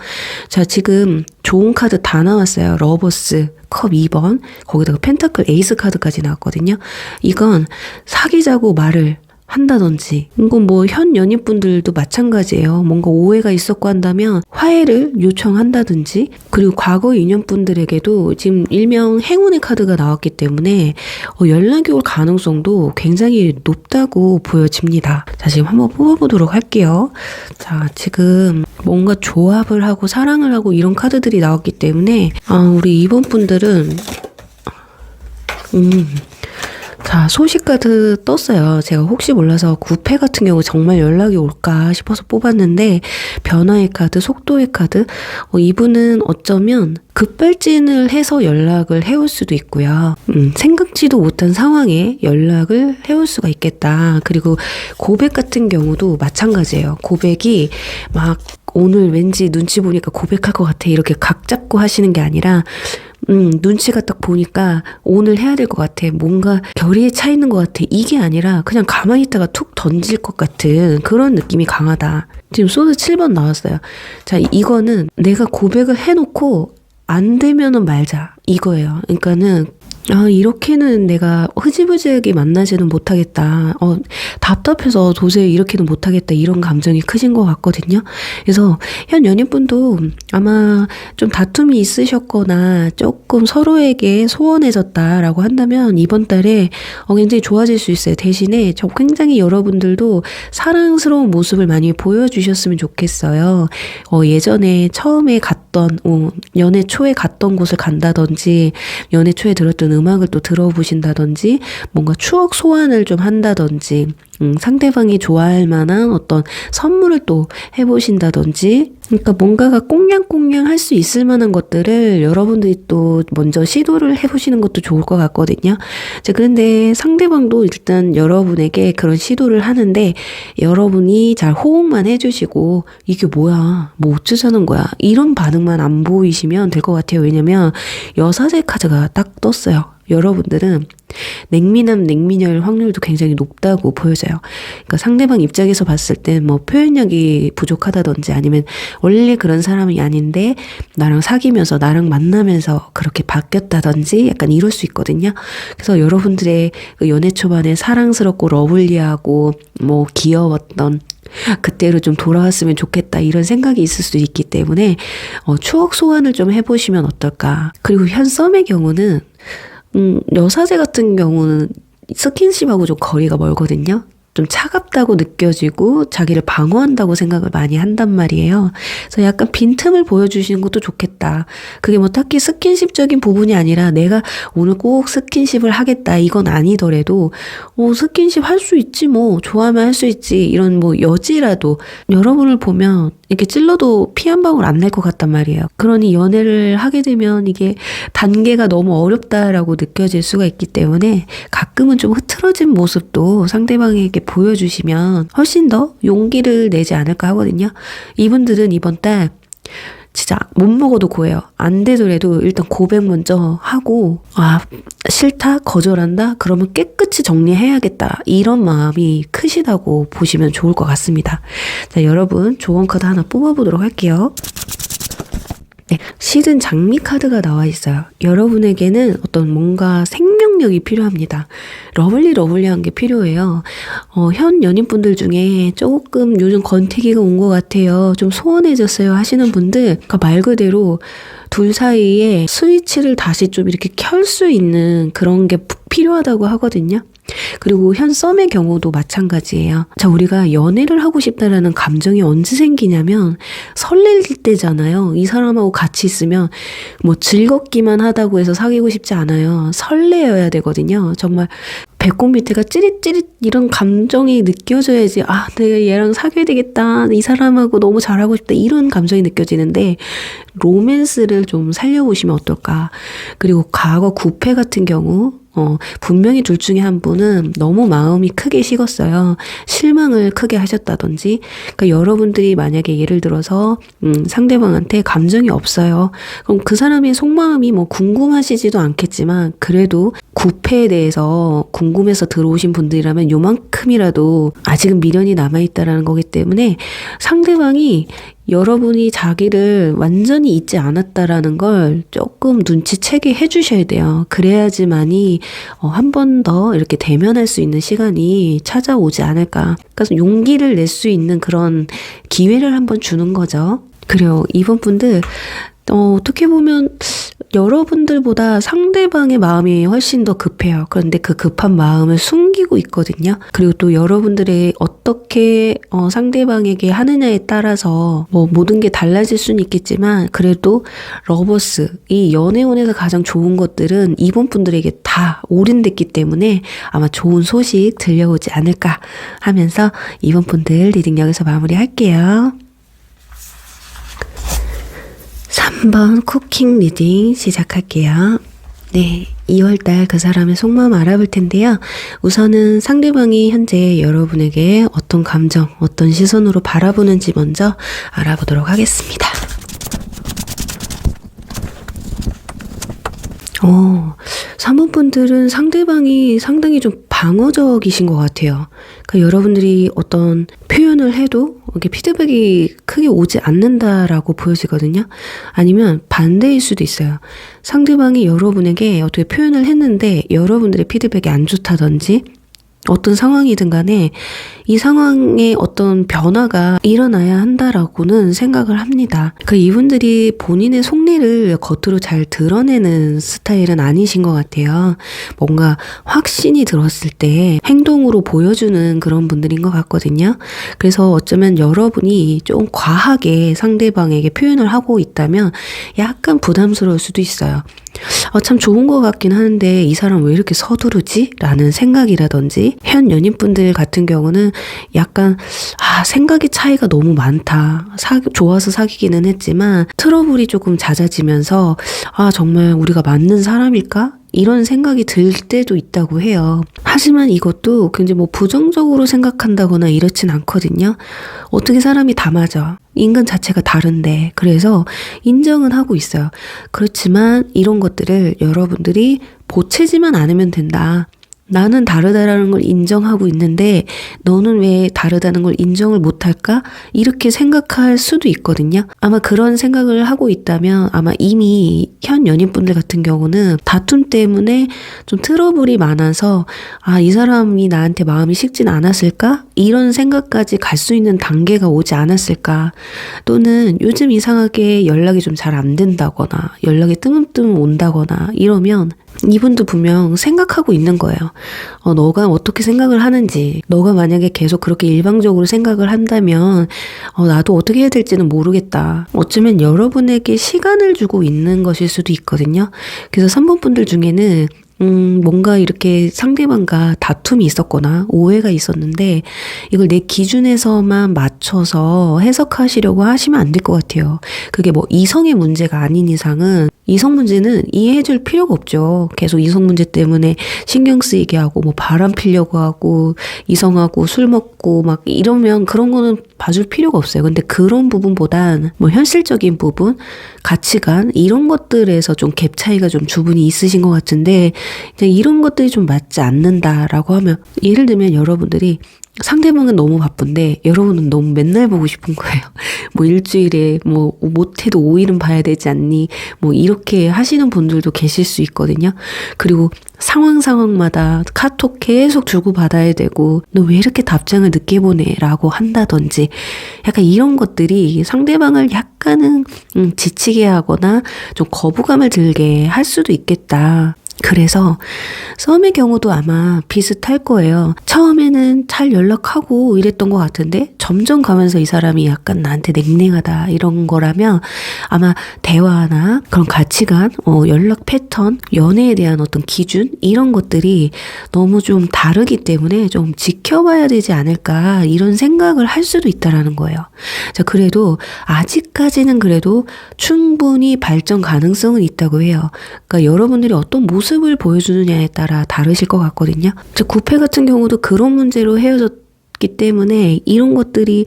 지금 좋은 카드 다 나왔어요. 러버스, 컵 2번, 거기다가 펜타클 에이스 카드까지 나왔거든요. 이건 사귀자고 말을 한다든지 이건 뭐 현 연인분들도 마찬가지예요. 뭔가 오해가 있었고 한다면 화해를 요청한다든지 그리고 과거 인연분들에게도 지금 일명 행운의 카드가 나왔기 때문에 연락이 올 가능성도 굉장히 높다고 보여집니다. 지금 한번 뽑아보도록 할게요. 지금 뭔가 조합을 하고 사랑을 하고 이런 카드들이 나왔기 때문에 우리 이번 분들은 자, 소식카드 떴어요. 제가 혹시 몰라서 9패 같은 경우 정말 연락이 올까 싶어서 뽑았는데 변화의 카드, 속도의 카드. 이분은 어쩌면 급발진을 해서 연락을 해올 수도 있고요. 생각지도 못한 상황에 연락을 해올 수가 있겠다. 그리고 고백 같은 경우도 마찬가지예요. 고백이 막 오늘 왠지 눈치 보니까 고백할 것 같아. 이렇게 각 잡고 하시는 게 아니라 눈치가 딱 보니까 오늘 해야 될 것 같아. 뭔가 결의에 차 있는 것 같아. 이게 아니라 그냥 가만히 있다가 툭 던질 것 같은 그런 느낌이 강하다. 지금 소드 7번 나왔어요. 자, 이거는 내가 고백을 해놓고 안 되면은 말자. 이거예요. 그러니까는 이렇게는 내가 흐지부지하게 만나지는 못하겠다. 답답해서 도저히 이렇게는 못하겠다. 이런 감정이 크신 것 같거든요. 그래서 현 연인분도 아마 좀 다툼이 있으셨거나 조금 서로에게 소원해졌다라고 한다면 이번 달에 굉장히 좋아질 수 있어요. 대신에 굉장히 여러분들도 사랑스러운 모습을 많이 보여주셨으면 좋겠어요. 예전에 처음에 갔던 연애 초에 갔던 곳을 간다든지 연애 초에 들었던 음악을 또 들어보신다든지 뭔가 추억 소환을 좀 한다든지 상대방이 좋아할 만한 어떤 선물을 또 해보신다든지 그러니까 뭔가가 꽁냥꽁냥 할 수 있을 만한 것들을 여러분들이 또 먼저 시도를 해보시는 것도 좋을 것 같거든요. 자, 그런데 상대방도 일단 여러분에게 그런 시도를 하는데 여러분이 잘 호응만 해주시고 이게 뭐야 뭐 어쩌자는 거야 이런 반응만 안 보이시면 될 것 같아요. 왜냐면 여사제 카드가 딱 떴어요. 여러분들은 냉미남 냉미녀일 확률도 굉장히 높다고 보여져요. 그러니까 상대방 입장에서 봤을 때 뭐 표현력이 부족하다든지 아니면 원래 그런 사람이 아닌데 나랑 사귀면서 나랑 만나면서 그렇게 바뀌었다든지 약간 이럴 수 있거든요. 그래서 여러분들의 그 연애 초반에 사랑스럽고 러블리하고 뭐 귀여웠던 그때로 좀 돌아왔으면 좋겠다 이런 생각이 있을 수도 있기 때문에 추억 소환을 좀 해보시면 어떨까. 그리고 현 썸의 경우는 여사제 같은 경우는 스킨십하고 좀 거리가 멀거든요. 좀 차갑다고 느껴지고 자기를 방어한다고 생각을 많이 한단 말이에요. 그래서 약간 빈틈을 보여주시는 것도 좋겠다. 그게 뭐 딱히 스킨십적인 부분이 아니라 내가 오늘 꼭 스킨십을 하겠다 이건 아니더라도 스킨십 할 수 있지 뭐 좋아하면 할 수 있지 이런 뭐 여지라도 여러분을 보면 이렇게 찔러도 피 한 방울 안 날 것 같단 말이에요. 그러니 연애를 하게 되면 이게 단계가 너무 어렵다라고 느껴질 수가 있기 때문에 가끔은 좀 흐트러진 모습도 상대방에게 보여주시면 훨씬 더 용기를 내지 않을까 하거든요. 이분들은 이번 달 진짜 못 먹어도 고해요. 안 되더라도 일단 고백 먼저 하고 싫다 거절한다 그러면 깨끗이 정리해야겠다 이런 마음이 크시다고 보시면 좋을 것 같습니다. 자, 여러분 조언 카드 하나 뽑아보도록 할게요. 네, 시든 장미 카드가 나와 있어요. 여러분에게는 어떤 뭔가 생명력이 필요합니다. 러블리한 게 필요해요. 현 연인분들 중에 조금 요즘 권태기가 온 것 같아요. 좀 소원해졌어요 하시는 분들, 그러니까 말 그대로 둘 사이에 스위치를 다시 좀 이렇게 켤 수 있는 그런 게 필요하다고 하거든요. 그리고 현 썸의 경우도 마찬가지예요. 자, 우리가 연애를 하고 싶다라는 감정이 언제 생기냐면 설렐 때잖아요. 이 사람하고 같이 있으면 뭐 즐겁기만 하다고 해서 사귀고 싶지 않아요. 설레어야 되거든요. 정말 배꼽 밑에가 찌릿찌릿 이런 감정이 느껴져야지 내가 얘랑 사귀어야 되겠다. 이 사람하고 너무 잘하고 싶다. 이런 감정이 느껴지는데 로맨스를 좀 살려보시면 어떨까. 그리고 과거 9패 같은 경우 분명히 둘 중에 한 분은 너무 마음이 크게 식었어요. 실망을 크게 하셨다든지. 그러니까 여러분들이 만약에 예를 들어서 상대방한테 감정이 없어요. 그럼 그 사람의 속마음이 뭐 궁금하시지도 않겠지만 그래도 9패에 대해서 궁금해서 들어오신 분들이라면 요만큼이라도 아직은 미련이 남아있다라는 거기 때문에 상대방이 여러분이 자기를 완전히 잊지 않았다라는 걸 조금 눈치채게 해주셔야 돼요. 그래야지만이 한 번 더 이렇게 대면할 수 있는 시간이 찾아오지 않을까. 그래서 용기를 낼 수 있는 그런 기회를 한번 주는 거죠. 그래요. 이번 분들 어떻게 보면 여러분들보다 상대방의 마음이 훨씬 더 급해요. 그런데 그 급한 마음을 숨기고 있거든요. 그리고 또 여러분들의 어떻게 상대방에게 하느냐에 따라서 뭐 모든 게 달라질 수는 있겠지만 그래도 러버스, 이 연애운에서 가장 좋은 것들은 이번 분들에게 다 올인됐기 때문에 아마 좋은 소식 들려오지 않을까 하면서 이번 분들 리딩 여기서 마무리할게요. 3번 쿠킹 리딩 시작할게요. 네, 2월달 그 사람의 속마음 알아볼 텐데요. 우선은 상대방이 현재 여러분에게 어떤 감정, 어떤 시선으로 바라보는지 먼저 알아보도록 하겠습니다. 3번 분들은 상대방이 상당히 좀 방어적이신 것 같아요. 그러니까 여러분들이 어떤 표현을 해도 이렇게 피드백이 크게 오지 않는다라고 보여지거든요. 아니면 반대일 수도 있어요. 상대방이 여러분에게 어떻게 표현을 했는데 여러분들의 피드백이 안 좋다든지 어떤 상황이든 간에 이 상황에 어떤 변화가 일어나야 한다라고는 생각을 합니다. 그 이분들이 본인의 속내를 겉으로 잘 드러내는 스타일은 아니신 것 같아요. 뭔가 확신이 들었을 때 행동으로 보여주는 그런 분들인 것 같거든요. 그래서 어쩌면 여러분이 좀 과하게 상대방에게 표현을 하고 있다면 약간 부담스러울 수도 있어요. 참 좋은 것 같긴 하는데 이 사람 왜 이렇게 서두르지? 라는 생각이라든지 현 연인분들 같은 경우는 약간 생각의 차이가 너무 많다. 좋아서 사귀기는 했지만 트러블이 조금 잦아지면서 정말 우리가 맞는 사람일까? 이런 생각이 들 때도 있다고 해요. 하지만 이것도 굉장히 뭐 부정적으로 생각한다거나 이렇진 않거든요. 어떻게 사람이 다 맞아. 인간 자체가 다른데. 그래서 인정은 하고 있어요. 그렇지만 이런 것들을 여러분들이 보채지만 않으면 된다. 나는 다르다라는 걸 인정하고 있는데 너는 왜 다르다는 걸 인정을 못할까? 이렇게 생각할 수도 있거든요. 아마 그런 생각을 하고 있다면 아마 이미 현 연인분들 같은 경우는 다툼 때문에 좀 트러블이 많아서 이 사람이 나한테 마음이 식진 않았을까? 이런 생각까지 갈 수 있는 단계가 오지 않았을까? 또는 요즘 이상하게 연락이 좀 잘 안 된다거나 연락이 뜨문뜨문 온다거나 이러면 이분도 분명 생각하고 있는 거예요. 너가 어떻게 생각을 하는지, 너가 만약에 계속 그렇게 일방적으로 생각을 한다면 나도 어떻게 해야 될지는 모르겠다. 어쩌면 여러분에게 시간을 주고 있는 것일 수도 있거든요. 그래서 3번 분들 중에는 뭔가 이렇게 상대방과 다툼이 있었거나 오해가 있었는데 이걸 내 기준에서만 맞춰서 해석하시려고 하시면 안 될 것 같아요. 그게 뭐 이성의 문제가 아닌 이상은 이성 문제는 이해해줄 필요가 없죠. 계속 이성 문제 때문에 신경 쓰이게 하고 뭐 바람 피려고 하고 이성하고 술 먹고 막 이러면 그런 거는 봐줄 필요가 없어요. 근데 그런 부분보단 뭐 현실적인 부분, 가치관 이런 것들에서 좀 갭 차이가 좀 주분이 있으신 것 같은데 이런 것들이 좀 맞지 않는다라고 하면 예를 들면 여러분들이 상대방은 너무 바쁜데 여러분은 너무 맨날 보고 싶은 거예요. 뭐 일주일에 뭐 못해도 5일은 봐야 되지 않니? 뭐 이렇게 하시는 분들도 계실 수 있거든요. 그리고 상황마다 카톡 계속 주고받아야 되고 너 왜 이렇게 답장을 늦게 보내? 라고 한다든지 약간 이런 것들이 상대방을 약간은 지치게 하거나 좀 거부감을 들게 할 수도 있겠다. 그래서 썸의 경우도 아마 비슷할 거예요. 처음에는 잘 연락하고 이랬던 것 같은데 점점 가면서 이 사람이 약간 나한테 냉랭하다 이런 거라면 아마 대화나 그런 가치관, 연락 패턴, 연애에 대한 어떤 기준 이런 것들이 너무 좀 다르기 때문에 좀 지켜봐야 되지 않을까 이런 생각을 할 수도 있다라는 거예요. 자, 그래도 아직까지는 그래도 충분히 발전 가능성은 있다고 해요. 그러니까 여러분들이 어떤 모습을 보여주느냐에 따라 다르실 것 같거든요. 구패 같은 경우도 그런 문제로 헤어졌기 때문에 이런 것들이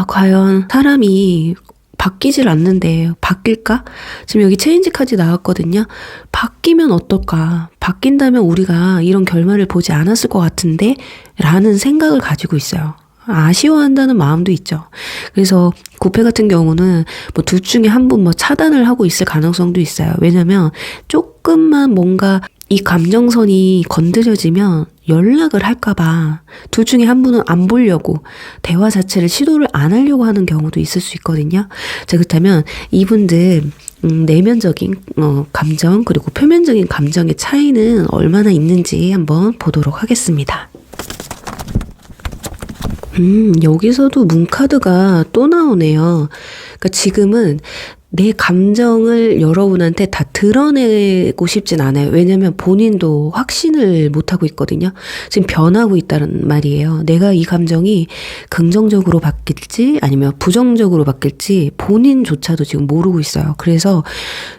과연 사람이 바뀌질 않는데 바뀔까? 지금 여기 체인지 카드 나왔거든요. 바뀌면 어떨까? 바뀐다면 우리가 이런 결말을 보지 않았을 것 같은데 라는 생각을 가지고 있어요. 아쉬워한다는 마음도 있죠. 그래서 구패 같은 경우는 뭐 둘 중에 한 분 뭐 차단을 하고 있을 가능성도 있어요. 왜냐면 조금만 뭔가 이 감정선이 건드려지면 연락을 할까봐 둘 중에 한 분은 안 보려고 대화 자체를 시도를 안 하려고 하는 경우도 있을 수 있거든요. 자, 그렇다면 이분들 내면적인 감정 그리고 표면적인 감정의 차이는 얼마나 있는지 한번 보도록 하겠습니다. 여기서도 문카드가 또 나오네요. 그러니까 지금은 내 감정을 여러분한테 다 드러내고 싶진 않아요. 왜냐면 본인도 확신을 못하고 있거든요. 지금 변하고 있다는 말이에요. 내가 이 감정이 긍정적으로 바뀔지 아니면 부정적으로 바뀔지 본인조차도 지금 모르고 있어요. 그래서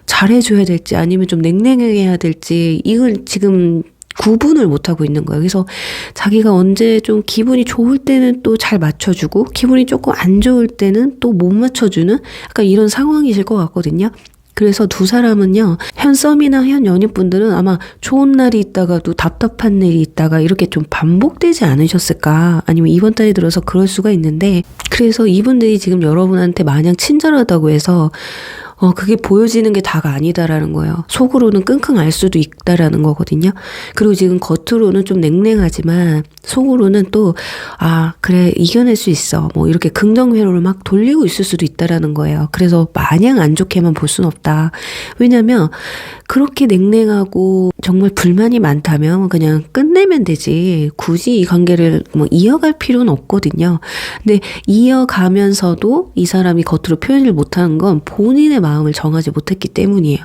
잘해줘야 될지 아니면 좀 냉랭해야 될지 이걸 지금 구분을 못하고 있는 거예요. 그래서 자기가 언제 좀 기분이 좋을 때는 또 잘 맞춰주고 기분이 조금 안 좋을 때는 또 못 맞춰주는 약간 이런 상황이실 것 같거든요. 그래서 두 사람은요, 현 썸이나 현 연인분들은 아마 좋은 날이 있다가도 답답한 일이 있다가 이렇게 좀 반복되지 않으셨을까? 아니면 이번 달에 들어서 그럴 수가 있는데, 그래서 이분들이 지금 여러분한테 마냥 친절하다고 해서 그게 보여지는 게 다가 아니다라는 거예요. 속으로는 끙끙 앓을 수도 있다라는 거거든요. 그리고 지금 겉으로는 좀 냉랭하지만 속으로는 또 그래 이겨낼 수 있어 뭐 이렇게 긍정 회로를 막 돌리고 있을 수도 있다라는 거예요. 그래서 마냥 안 좋게만 볼 수는 없다. 왜냐면 그렇게 냉랭하고 정말 불만이 많다면 그냥 끝내면 되지 굳이 이 관계를 뭐 이어갈 필요는 없거든요. 근데 이어가면서도 이 사람이 겉으로 표현을 못하는 건 본인의 마음을 정하지 못했기 때문이에요.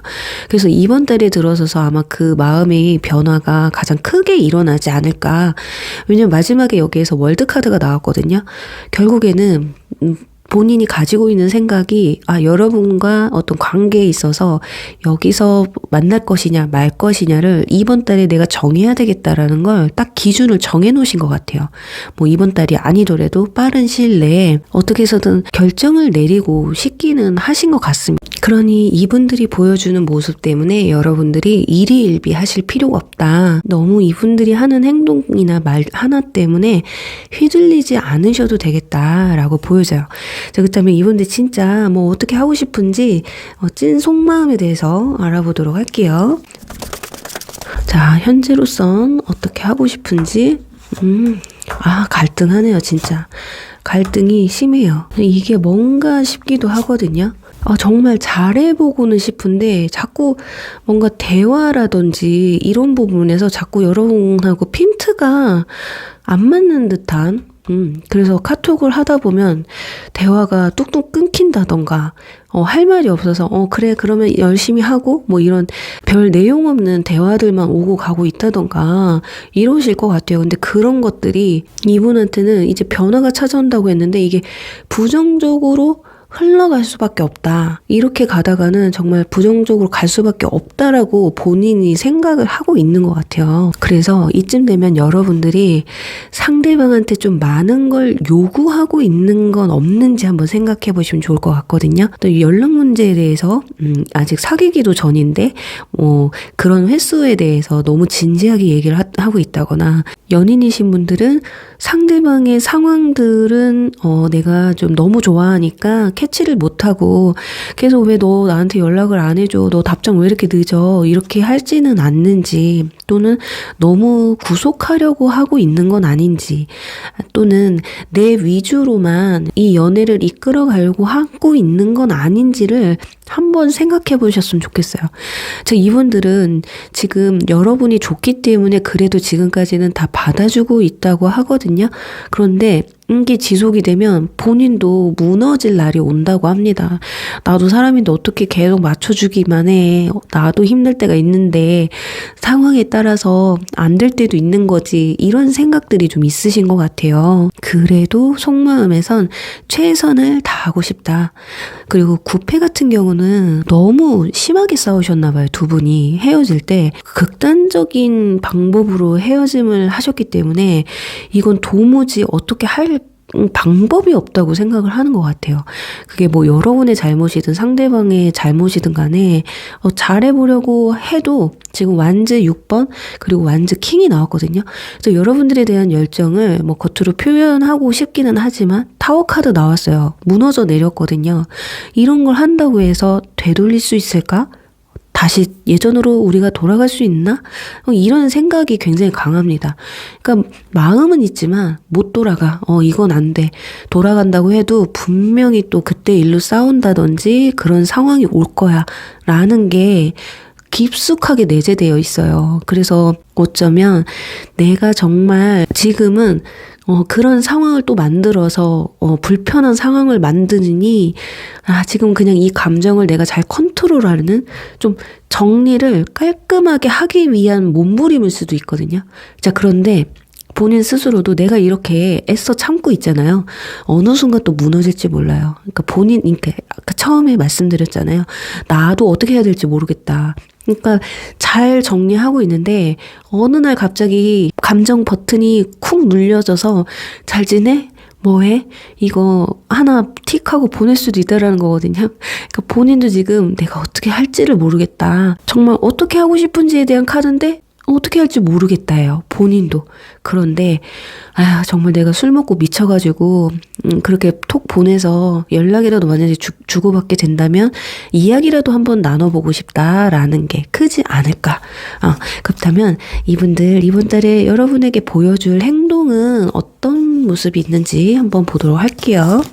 그래서 이번 달에 들어서서 아마 그 마음의 변화가 가장 크게 일어나지 않을까. 왜냐면 마지막에 여기에서 월드카드가 나왔거든요. 결국에는 본인이 가지고 있는 생각이 여러분과 어떤 관계에 있어서 여기서 만날 것이냐 말 것이냐를 이번 달에 내가 정해야 되겠다라는 걸 딱 기준을 정해 놓으신 것 같아요. 뭐 이번 달이 아니더라도 빠른 시일 내에 어떻게 해서든 결정을 내리고 싶기는 하신 것 같습니다. 그러니 이분들이 보여주는 모습 때문에 여러분들이 일희일비 하실 필요가 없다. 너무 이분들이 하는 행동이나 말 하나 때문에 휘둘리지 않으셔도 되겠다라고 보여져요. 자, 그렇다면 이분들 진짜 뭐 어떻게 하고 싶은지 찐 속마음에 대해서 알아보도록 할게요. 자, 현재로선 어떻게 하고 싶은지 갈등하네요. 진짜 갈등이 심해요. 이게 뭔가 싶기도 하거든요. 정말 잘해보고는 싶은데 자꾸 뭔가 대화라든지 이런 부분에서 자꾸 여러분하고 핀트가 안 맞는 듯한 그래서 카톡을 하다 보면 대화가 뚝뚝 끊긴다던가 할 말이 없어서 그래 그러면 열심히 하고 뭐 이런 별 내용 없는 대화들만 오고 가고 있다던가 이러실 것 같아요. 근데 그런 것들이 이분한테는 이제 변화가 찾아온다고 했는데 이게 부정적으로 흘러갈 수밖에 없다. 이렇게 가다가는 정말 부정적으로 갈 수밖에 없다라고 본인이 생각을 하고 있는 것 같아요. 그래서 이쯤 되면 여러분들이 상대방한테 좀 많은 걸 요구하고 있는 건 없는지 한번 생각해 보시면 좋을 것 같거든요. 또 연락 문제에 대해서 아직 사귀기도 전인데 그런 횟수에 대해서 너무 진지하게 얘기를 하고 있다거나 연인이신 분들은 상대방의 상황들은 내가 좀 너무 좋아하니까 캐치를 못하고 계속 왜 너 나한테 연락을 안 해줘 너 답장 왜 이렇게 늦어 이렇게 할지는 않는지 또는 너무 구속하려고 하고 있는 건 아닌지 또는 내 위주로만 이 연애를 이끌어 가려고 하고 있는 건 아닌지를 한번 생각해 보셨으면 좋겠어요. 이분들은 지금 여러분이 좋기 때문에 그래도 지금까지는 다 받아주고 있다고 하거든요. 그런데 이게 지속이 되면 본인도 무너질 날이 온다고 합니다. 나도 사람인데 어떻게 계속 맞춰주기만 해. 나도 힘들 때가 있는데 상황에 따라서 안 될 때도 있는 거지. 이런 생각들이 좀 있으신 것 같아요. 그래도 속마음에선 최선을 다하고 싶다. 그리고 구패 같은 경우는 너무 심하게 싸우셨나 봐요. 두 분이 헤어질 때 극단적인 방법으로 헤어짐을 하셨기 때문에 이건 도무지 어떻게 할 방법이 없다고 생각을 하는 것 같아요. 그게 뭐 여러분의 잘못이든 상대방의 잘못이든 간에 잘해보려고 해도 지금 완즈 6번 그리고 완즈 킹이 나왔거든요. 그래서 여러분들에 대한 열정을 뭐 겉으로 표현하고 싶기는 하지만 타워 카드 나왔어요. 무너져 내렸거든요. 이런 걸 한다고 해서 되돌릴 수 있을까? 다시 예전으로 우리가 돌아갈 수 있나? 이런 생각이 굉장히 강합니다. 그러니까 마음은 있지만 못 돌아가. 이건 안 돼. 돌아간다고 해도 분명히 또 그때 일로 싸운다든지 그런 상황이 올 거야. 라는 게 깊숙하게 내재되어 있어요. 그래서 어쩌면 내가 정말 지금은 그런 상황을 또 만들어서 불편한 상황을 만드니 지금 그냥 이 감정을 내가 잘 컨트롤하는 좀 정리를 깔끔하게 하기 위한 몸부림일 수도 있거든요. 자, 그런데 본인 스스로도 내가 이렇게 애써 참고 있잖아요. 어느 순간 또 무너질지 몰라요. 그러니까 아까 처음에 말씀드렸잖아요. 나도 어떻게 해야 될지 모르겠다. 그러니까 잘 정리하고 있는데 어느 날 갑자기 감정 버튼이 쿵 눌려져서 잘 지내? 뭐해? 이거 하나 틱하고 보낼 수도 있다라는 거거든요. 그러니까 본인도 지금 내가 어떻게 할지를 모르겠다. 정말 어떻게 하고 싶은지에 대한 카드인데 어떻게 할지 모르겠다예요. 본인도. 그런데 정말 내가 술 먹고 미쳐가지고 그렇게 톡 보내서 연락이라도 만약에 주고받게 된다면 이야기라도 한번 나눠보고 싶다라는 게 크지 않을까. 그렇다면 이분들 이번 달에 여러분에게 보여줄 행동은 어떤 모습이 있는지 한번 보도록 할게요.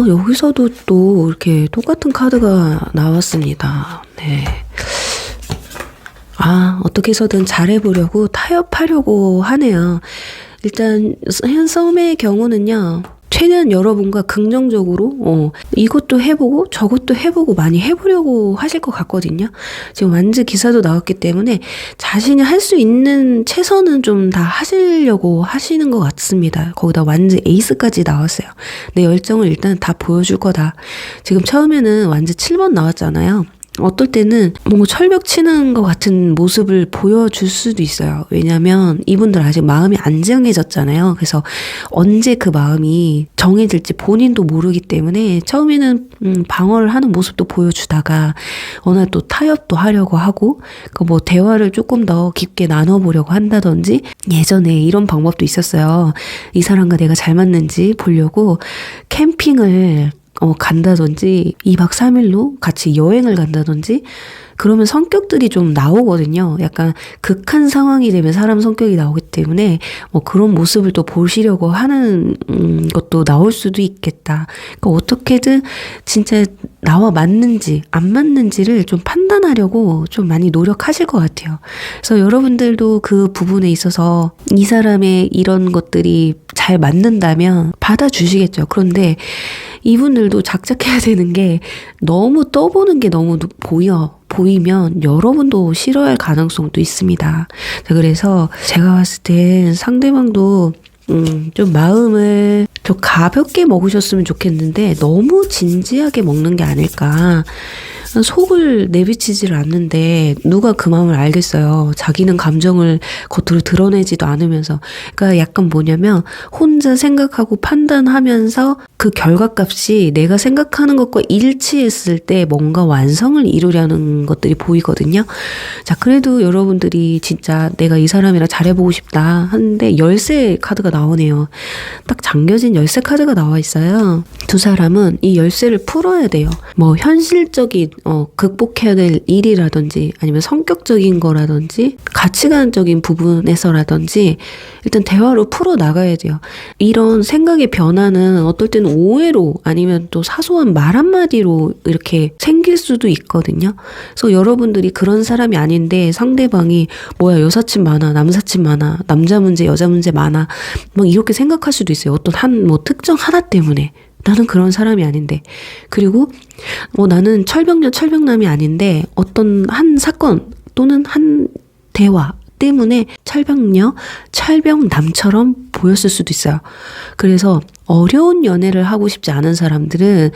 여기서도 또 이렇게 똑같은 카드가 나왔습니다. 네. 어떻게 해서든 잘해보려고 타협하려고 하네요. 일단 현 썸의 경우는요. 최대한 여러분과 긍정적으로 이것도 해보고 저것도 해보고 많이 해보려고 하실 것 같거든요. 지금 완즈 기사도 나왔기 때문에 자신이 할 수 있는 최선은 좀 다 하시려고 하시는 것 같습니다. 거기다 완즈 에이스까지 나왔어요. 내 열정을 일단 다 보여줄 거다. 지금 처음에는 완즈 7번 나왔잖아요. 어떨 때는 뭔가 철벽 치는 것 같은 모습을 보여줄 수도 있어요. 왜냐면 이분들 아직 마음이 안 정해졌잖아요. 그래서 언제 그 마음이 정해질지 본인도 모르기 때문에 처음에는 방어를 하는 모습도 보여주다가 어느 날 또 타협도 하려고 하고 뭐 대화를 조금 더 깊게 나눠보려고 한다든지 예전에 이런 방법도 있었어요. 이 사람과 내가 잘 맞는지 보려고 캠핑을 간다든지 2박 3일로 같이 여행을 간다든지 그러면 성격들이 좀 나오거든요. 약간 극한 상황이 되면 사람 성격이 나오기 때문에 그런 모습을 또 보시려고 하는 것도 나올 수도 있겠다. 그러니까 어떻게든 진짜 나와 맞는지 안 맞는지를 좀 판단하려고 좀 많이 노력하실 것 같아요. 그래서 여러분들도 그 부분에 있어서 이 사람의 이런 것들이 잘 맞는다면 받아주시겠죠. 그런데 이분들도 작작해야 되는 게 너무 떠보는 게 너무 보이면 여러분도 싫어할 가능성도 있습니다. 그래서 제가 봤을 땐 상대방도 좀 마음을 좀 가볍게 먹으셨으면 좋겠는데 너무 진지하게 먹는 게 아닐까. 속을 내비치지를 않는데 누가 그 마음을 알겠어요. 자기는 감정을 겉으로 드러내지도 않으면서. 그러니까 약간 뭐냐면 혼자 생각하고 판단하면서 그 결과값이 내가 생각하는 것과 일치했을 때 뭔가 완성을 이루려는 것들이 보이거든요. 자, 그래도 여러분들이 진짜 내가 이 사람이랑 잘해보고 싶다 하는데 열쇠 카드가 나오네요. 딱 잠겨진 열쇠 카드가 나와 있어요. 두 사람은 이 열쇠를 풀어야 돼요. 뭐 현실적인 극복해야 될 일이라든지 아니면 성격적인 거라든지 가치관적인 부분에서라든지 일단 대화로 풀어나가야 돼요. 이런 생각의 변화는 어떨 때는 오해로 아니면 또 사소한 말 한마디로 이렇게 생길 수도 있거든요. 그래서 여러분들이 그런 사람이 아닌데 상대방이 뭐야 여사친 많아 남사친 많아 남자 문제 여자 문제 많아 막 이렇게 생각할 수도 있어요. 어떤 특정 하나 때문에. 나는 그런 사람이 아닌데. 그리고 나는 철벽남이 아닌데 어떤 한 사건 또는 한 대화 때문에 철벽남처럼 보였을 수도 있어요. 그래서 어려운 연애를 하고 싶지 않은 사람들은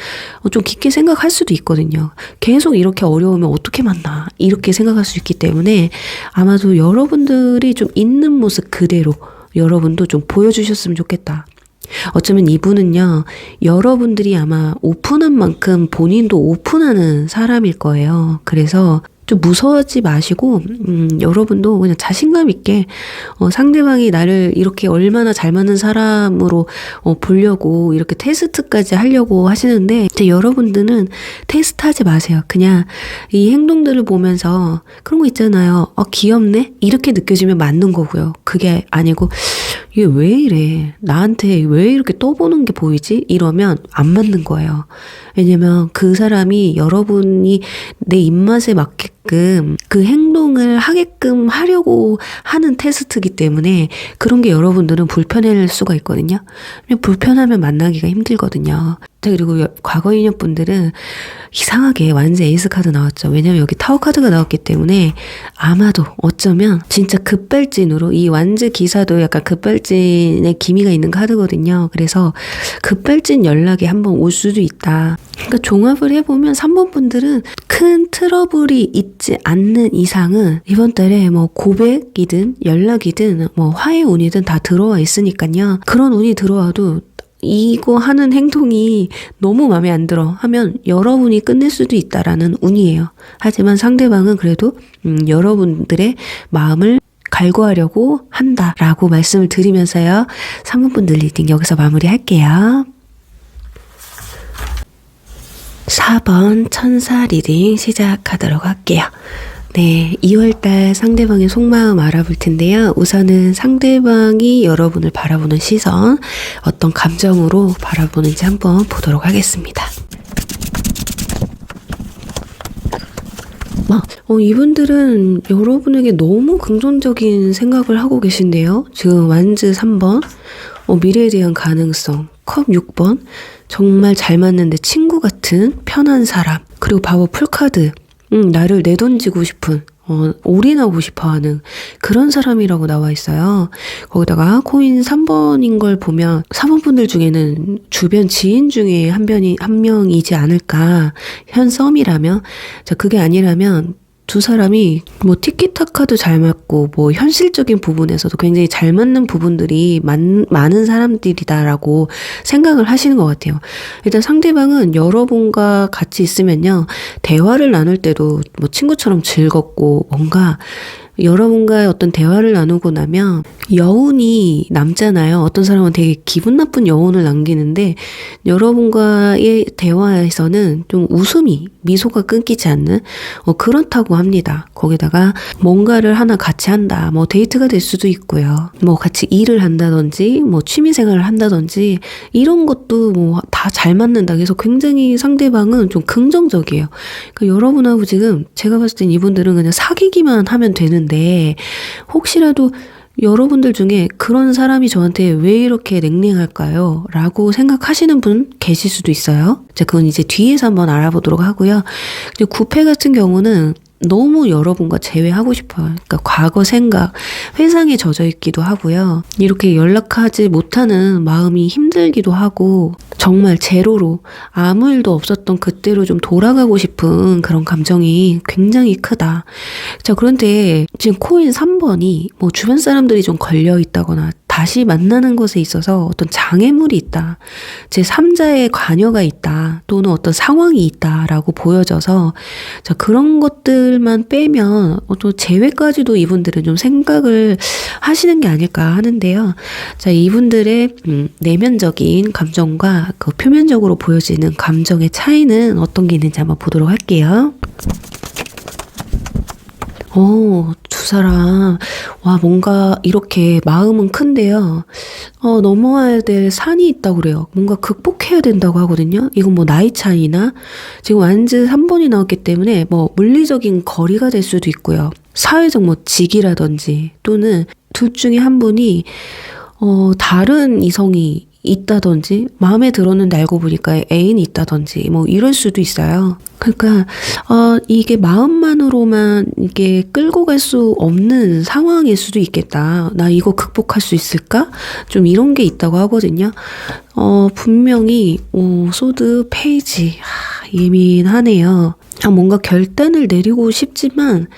좀 깊게 생각할 수도 있거든요. 계속 이렇게 어려우면 어떻게 만나 이렇게 생각할 수 있기 때문에 아마도 여러분들이 좀 있는 모습 그대로 여러분도 좀 보여주셨으면 좋겠다. 어쩌면 이분은요, 여러분들이 아마 오픈한 만큼 본인도 오픈하는 사람일 거예요. 그래서 좀 무서워하지 마시고 여러분도 그냥 자신감 있게 상대방이 나를 이렇게 얼마나 잘 맞는 사람으로 보려고 이렇게 테스트까지 하려고 하시는데 여러분들은 테스트하지 마세요. 그냥 이 행동들을 보면서 그런 거 있잖아요. 귀엽네? 이렇게 느껴지면 맞는 거고요. 그게 아니고 얘 왜 이래? 나한테 왜 이렇게 떠보는 게 보이지? 이러면 안 맞는 거예요. 왜냐면 그 사람이 여러분이 내 입맛에 맞게끔 그 행동을 하게끔 하려고 하는 테스트이기 때문에 그런 게 여러분들은 불편할 수가 있거든요. 불편하면 만나기가 힘들거든요. 그리고 과거 인연분들은 이상하게 완전 에이스 카드 나왔죠. 왜냐면 여기 타워 카드가 나왔기 때문에 아마도 어쩌면 진짜 급발진으로 이 완즈 기사도 약간 급발진의 기미가 있는 카드거든요. 그래서 급발진 연락이 한번 올 수도 있다. 그러니까 종합을 해보면 3번 분들은 큰 트러블이 있지 않는 이상은 이번 달에 뭐 고백이든 연락이든 뭐 화해 운이든 다 들어와 있으니까요. 그런 운이 들어와도 이거 하는 행동이 너무 마음에 안 들어 하면 여러분이 끝낼 수도 있다라는 운이에요. 하지만 상대방은 그래도 여러분들의 마음을 갈구하려고 한다라고 말씀을 드리면서요. 3번분들 리딩 여기서 마무리할게요. 4번 천사 리딩 시작하도록 할게요. 네, 2월달 상대방의 속마음 알아볼 텐데요. 우선은 상대방이 여러분을 바라보는 시선, 어떤 감정으로 바라보는지 한번 보도록 하겠습니다. 이분들은 여러분에게 너무 긍정적인 생각을 하고 계신데요. 지금 완즈 3번, 미래에 대한 가능성, 컵 6번, 정말 잘 맞는데 친구 같은 편한 사람, 그리고 바보 풀카드, 나를 내던지고 싶은, 올인하고 싶어 하는 그런 사람이라고 나와 있어요. 거기다가 코인 3번인 걸 보면 3번 분들 중에는 주변 지인 중에 한 명이지 않을까. 현 썸이라면. 자, 그게 아니라면 두 사람이 뭐 티키타카도 잘 맞고 뭐 현실적인 부분에서도 굉장히 잘 맞는 부분들이 많은 사람들이다라고 생각을 하시는 것 같아요. 일단 상대방은 여러분과 같이 있으면요, 대화를 나눌 때도 뭐 친구처럼 즐겁고 뭔가 여러분과의 어떤 대화를 나누고 나면 여운이 남잖아요. 어떤 사람은 되게 기분 나쁜 여운을 남기는데 여러분과의 대화에서는 좀 웃음이, 미소가 끊기지 않는 그렇다고 합니다. 거기다가 뭔가를 하나 같이 한다. 뭐 데이트가 될 수도 있고요. 뭐 같이 일을 한다든지 뭐 취미생활을 한다든지 이런 것도 뭐 다 잘 맞는다. 그래서 굉장히 상대방은 좀 긍정적이에요. 그러니까 여러분하고 지금 제가 봤을 땐 이분들은 그냥 사귀기만 하면 되는데 혹시라도 여러분들 중에 그런 사람이 저한테 왜 이렇게 냉랭할까요? 라고 생각하시는 분 계실 수도 있어요. 그건 이제 뒤에서 한번 알아보도록 하고요. 9패 같은 경우는 너무 여러분과 재회하고 싶어요. 그러니까 과거 생각, 회상에 젖어 있기도 하고요. 이렇게 연락하지 못하는 마음이 힘들기도 하고 정말 제로로 아무 일도 없었던 그때로 좀 돌아가고 싶은 그런 감정이 굉장히 크다. 자, 그런데 지금 코인 3번이 뭐 주변 사람들이 좀 걸려 있다거나 다시 만나는 것에 있어서 어떤 장애물이 있다. 제 3자의 관여가 있다. 또는 어떤 상황이 있다라고 보여져서 자, 그런 것들만 빼면 또 재회까지도 이분들은 좀 생각을 하시는 게 아닐까 하는데요. 자, 이분들의 내면적인 감정과 그 표면적으로 보여지는 감정의 차이는 어떤 게 있는지 한번 보도록 할게요. 두 사람, 와, 뭔가 이렇게 마음은 큰데요. 넘어와야 될 산이 있다고 그래요. 뭔가 극복해야 된다고 하거든요. 이건 뭐 나이 차이나, 지금 완즈 3번이 나왔기 때문에 뭐 물리적인 거리가 될 수도 있고요. 사회적 뭐 직이라든지, 또는 둘 중에 한 분이, 다른 이성이 있다든지 마음에 들었는데 알고 보니까 애인이 있다든지 뭐 이럴 수도 있어요. 그러니까 이게 마음만으로만 이게 끌고 갈 수 없는 상황일 수도 있겠다. 나 이거 극복할 수 있을까? 좀 이런 게 있다고 하거든요. 분명히 소드 페이지 예민하네요. 뭔가 결단을 내리고 싶지만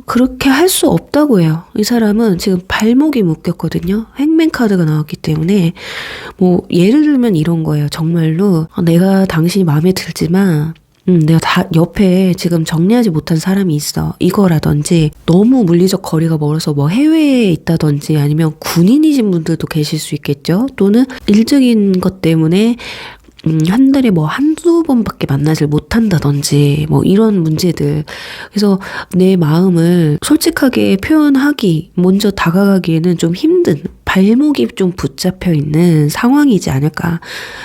그렇게 할 수 없다고 해요. 이 사람은 지금 발목이 묶였거든요. 행맨 카드가 나왔기 때문에 뭐 예를 들면 이런 거예요. 정말로 내가 당신이 마음에 들지만 내가 다 옆에 지금 정리하지 못한 사람이 있어. 이거라든지 너무 물리적 거리가 멀어서 뭐 해외에 있다든지 아니면 군인이신 분들도 계실 수 있겠죠. 또는 일적인 것 때문에 한 달에 뭐 한두 번밖에 만나질 못한다든지 뭐 이런 문제들. 그래서 내 마음을 솔직하게 표현하기, 먼저 다가가기에는 좀 힘든, 발목이 좀 붙잡혀 있는 상황이지 않을까.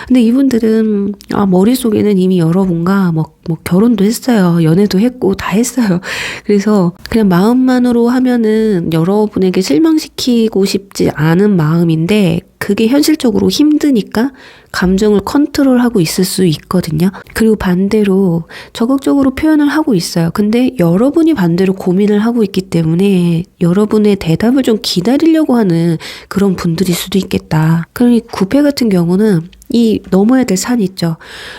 근데 이분들은 머릿속에는 이미 여러분과 뭐 결혼도 했어요. 연애도 했고 다 했어요. 그래서 그냥 마음만으로 하면은 여러분에게 실망시키고 싶지 않은 마음인데 그게 현실적으로 힘드니까 감정을 컨트롤하고 있을 수 있거든요. 그리고 반대로 적극적으로 표현을 하고 있어요. 근데 여러분이 반대로 고민을 하고 있기 때문에 여러분의 대답을 좀 기다리려고 하는 그런 분들일 수도 있겠다. 그러니 9패 같은 경우는 이 넘어야 될 산이 있죠.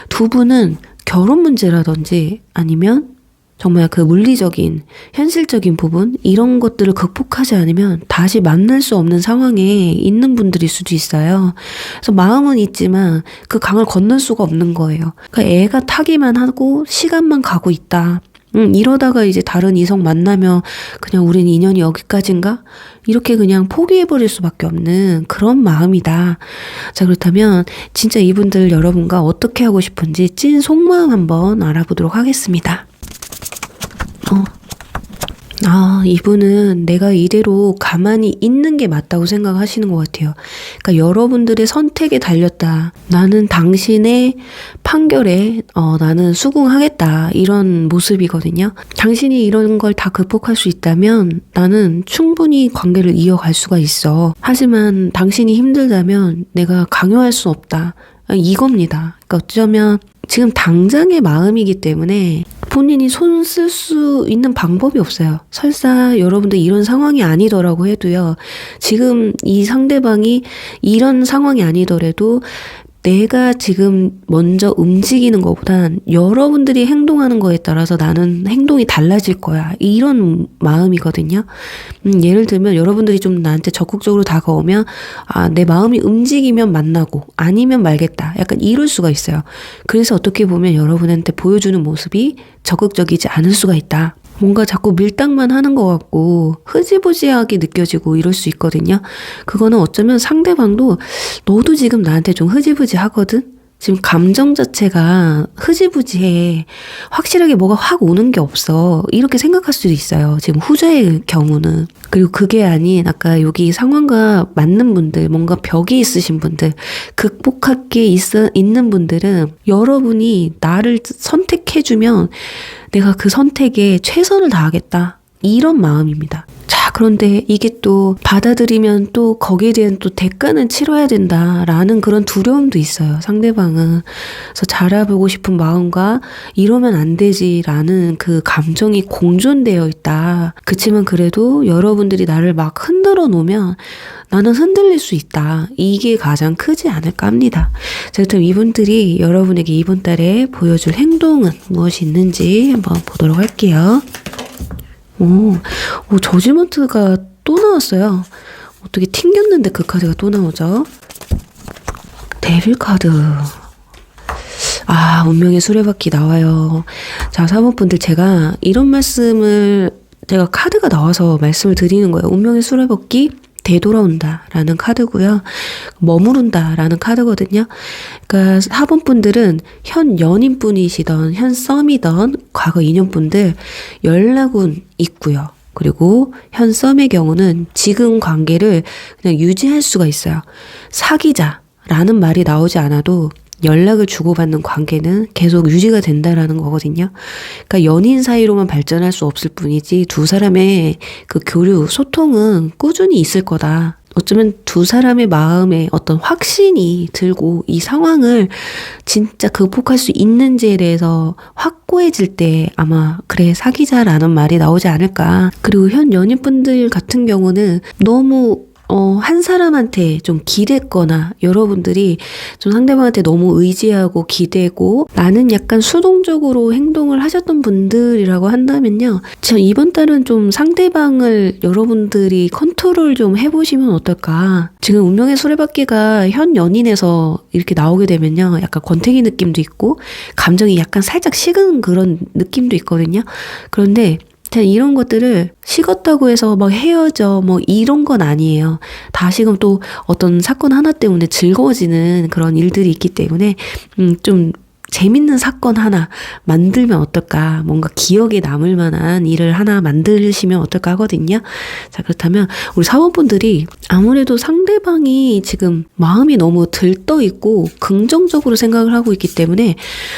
두 분은 결혼 문제라든지 아니면 정말 그 물리적인, 현실적인 부분 이런 것들을 극복하지 않으면 다시 만날 수 없는 상황에 있는 분들일 수도 있어요. 그래서 마음은 있지만 그 강을 건널 수가 없는 거예요. 그러니까 애가 타기만 하고 시간만 가고 있다. 이러다가 이제 다른 이성 만나면 그냥 우린 인연이 여기까지인가? 이렇게 그냥 포기해버릴 수밖에 없는 그런 마음이다. 자, 그렇다면 진짜 이분들 여러분과 어떻게 하고 싶은지 찐 속마음 한번 알아보도록 하겠습니다. 이분은 내가 이대로 가만히 있는 게 맞다고 생각하시는 것 같아요. 그러니까 여러분들의 선택에 달렸다. 나는 당신의 판결에 나는 수긍하겠다. 이런 모습이거든요. 당신이 이런 걸 다 극복할 수 있다면 나는 충분히 관계를 이어갈 수가 있어. 하지만 당신이 힘들다면 내가 강요할 수 없다. 이겁니다. 그러니까 어쩌면 지금 당장의 마음이기 때문에 본인이 손 쓸 수 있는 방법이 없어요. 설사 여러분들 이런 상황이 아니더라고 해도요. 지금 이 상대방이 이런 상황이 아니더라도 내가 지금 먼저 움직이는 것보단 여러분들이 행동하는 거에 따라서 나는 행동이 달라질 거야. 이런 마음이거든요. 예를 들면 여러분들이 좀 나한테 적극적으로 다가오면 내 마음이 움직이면 만나고 아니면 말겠다. 약간 이럴 수가 있어요. 그래서 어떻게 보면 여러분한테 보여주는 모습이 적극적이지 않을 수가 있다. 뭔가 자꾸 밀당만 하는 것 같고 흐지부지하게 느껴지고 이럴 수 있거든요. 그거는 어쩌면 상대방도 너도 지금 나한테 좀 흐지부지하거든? 지금 감정 자체가 흐지부지해. 확실하게 뭐가 확 오는 게 없어. 이렇게 생각할 수도 있어요. 지금 후자의 경우는. 그리고 그게 아닌 아까 여기 상황과 맞는 분들, 뭔가 벽이 있으신 분들, 극복할 게 있는 분들은 여러분이 나를 선택해주면 내가 그 선택에 최선을 다하겠다. 이런 마음입니다. 자, 그런데 이게 또 받아들이면 또 거기에 대한 또 대가는 치러야 된다라는 그런 두려움도 있어요. 상대방은. 그래서 잘해보고 싶은 마음과 이러면 안 되지라는 그 감정이 공존되어 있다. 그치만 그래도 여러분들이 나를 막 흔들어 놓으면 나는 흔들릴 수 있다. 이게 가장 크지 않을까 합니다. 자, 그럼 이분들이 여러분에게 이번 달에 보여줄 행동은 무엇이 있는지 한번 보도록 할게요. 저지먼트가 또 나왔어요. 어떻게 튕겼는데 그 카드가 또 나오죠? 데빌 카드. 운명의 수레바퀴 나와요. 자, 사모분들 제가 이런 말씀을 제가 카드가 나와서 말씀을 드리는 거예요. 운명의 수레바퀴 되돌아온다 라는 카드고요. 머무른다 라는 카드거든요. 그러니까 4번 분들은 현 연인분이시던 현 썸이던 과거 인연분들 연락은 있고요. 그리고 현 썸의 경우는 지금 관계를 그냥 유지할 수가 있어요. 사귀자라는 말이 나오지 않아도 연락을 주고받는 관계는 계속 유지가 된다라는 거거든요. 그러니까 연인 사이로만 발전할 수 없을 뿐이지 두 사람의 그 교류, 소통은 꾸준히 있을 거다. 어쩌면 두 사람의 마음에 어떤 확신이 들고 이 상황을 진짜 극복할 수 있는지에 대해서 확고해질 때 아마 그래 사귀자라는 말이 나오지 않을까. 그리고 현 연인분들 같은 경우는 너무 한 사람한테 좀 기댔거나 여러분들이 좀 상대방한테 너무 의지하고 기대고 나는 약간 수동적으로 행동을 하셨던 분들이라고 한다면요. 이번 달은 좀 상대방을 여러분들이 컨트롤 좀 해보시면 어떨까. 지금 운명의 수레바퀴가 현 연인에서 이렇게 나오게 되면요. 약간 권태기 느낌도 있고 감정이 약간 살짝 식은 그런 느낌도 있거든요. 그런데 이런 것들을 식었다고 해서 막 헤어져 뭐 이런 건 아니에요. 다시금 또 어떤 사건 하나 때문에 즐거워지는 그런 일들이 있기 때문에 좀 재밌는 사건 하나 만들면 어떨까, 뭔가 기억에 남을 만한 일을 하나 만드시면 어떨까 하거든요. 자, 그렇다면 우리 사원분들이 아무래도 상대방이 지금 마음이 너무 들떠 있고 긍정적으로 생각을 하고 있기 때문에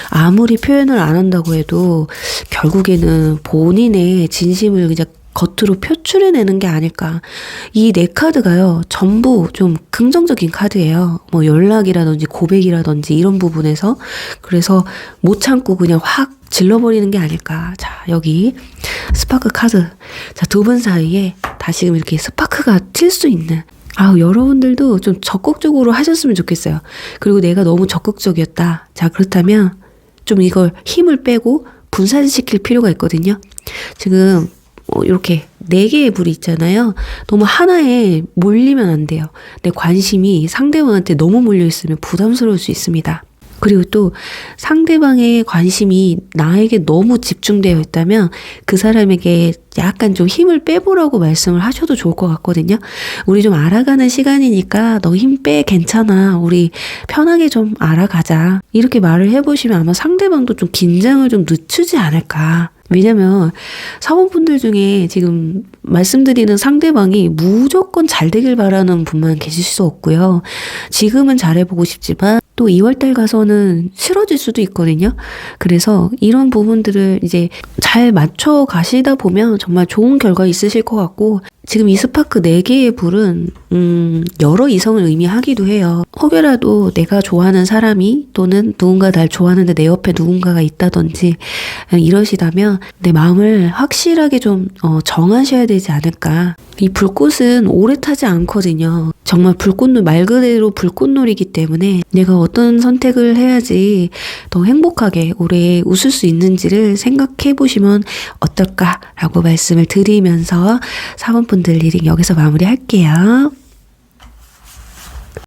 아무리 표현을 안 한다고 해도 결국에는 본인의 진심을 그냥 겉으로 표출해내는 게 아닐까. 이 네 카드가요, 전부 좀 긍정적인 카드예요. 뭐 연락이라든지 고백이라든지 이런 부분에서. 그래서 못 참고 그냥 확 질러버리는 게 아닐까. 자, 여기 스파크 카드. 자, 두 분 사이에 다시금 이렇게 스파크가 튈 수 있는. 여러분들도 좀 적극적으로 하셨으면 좋겠어요. 그리고 내가 너무 적극적이었다. 자, 그렇다면 좀 이걸 힘을 빼고 분산시킬 필요가 있거든요. 지금 이렇게 4개의 불이 있잖아요. 너무 하나에 몰리면 안 돼요. 내 관심이 상대방한테 너무 몰려있으면 부담스러울 수 있습니다. 그리고 또 상대방의 관심이 나에게 너무 집중되어 있다면 그 사람에게 약간 좀 힘을 빼보라고 말씀을 하셔도 좋을 것 같거든요. 우리 좀 알아가는 시간이니까 너 힘 빼, 괜찮아. 우리 편하게 좀 알아가자. 이렇게 말을 해보시면 아마 상대방도 좀 긴장을 좀 늦추지 않을까. 왜냐면 사원분들 중에 지금 말씀드리는 상대방이 무조건 잘 되길 바라는 분만 계실 수 없고요. 지금은 잘해보고 싶지만 또 2월달 가서는 싫어질 수도 있거든요. 그래서 이런 부분들을 이제 잘 맞춰 가시다 보면 정말 좋은 결과 있으실 것 같고, 지금 이 스파크 4개의 불은 여러 이성을 의미하기도 해요. 혹여라도 내가 좋아하는 사람이 또는 누군가 날 좋아하는데 내 옆에 누군가가 있다든지 이러시다면 내 마음을 확실하게 좀 정하셔야 되지 않을까. 이 불꽃은 오래 타지 않거든요. 정말 불꽃놀이, 말 그대로 불꽃놀이기 때문에 내가 어떤 선택을 해야지 더 행복하게 오래 웃을 수 있는지를 생각해 보시면 어떨까라고 말씀을 드리면서 사원분들 리딩 여기서 마무리할게요.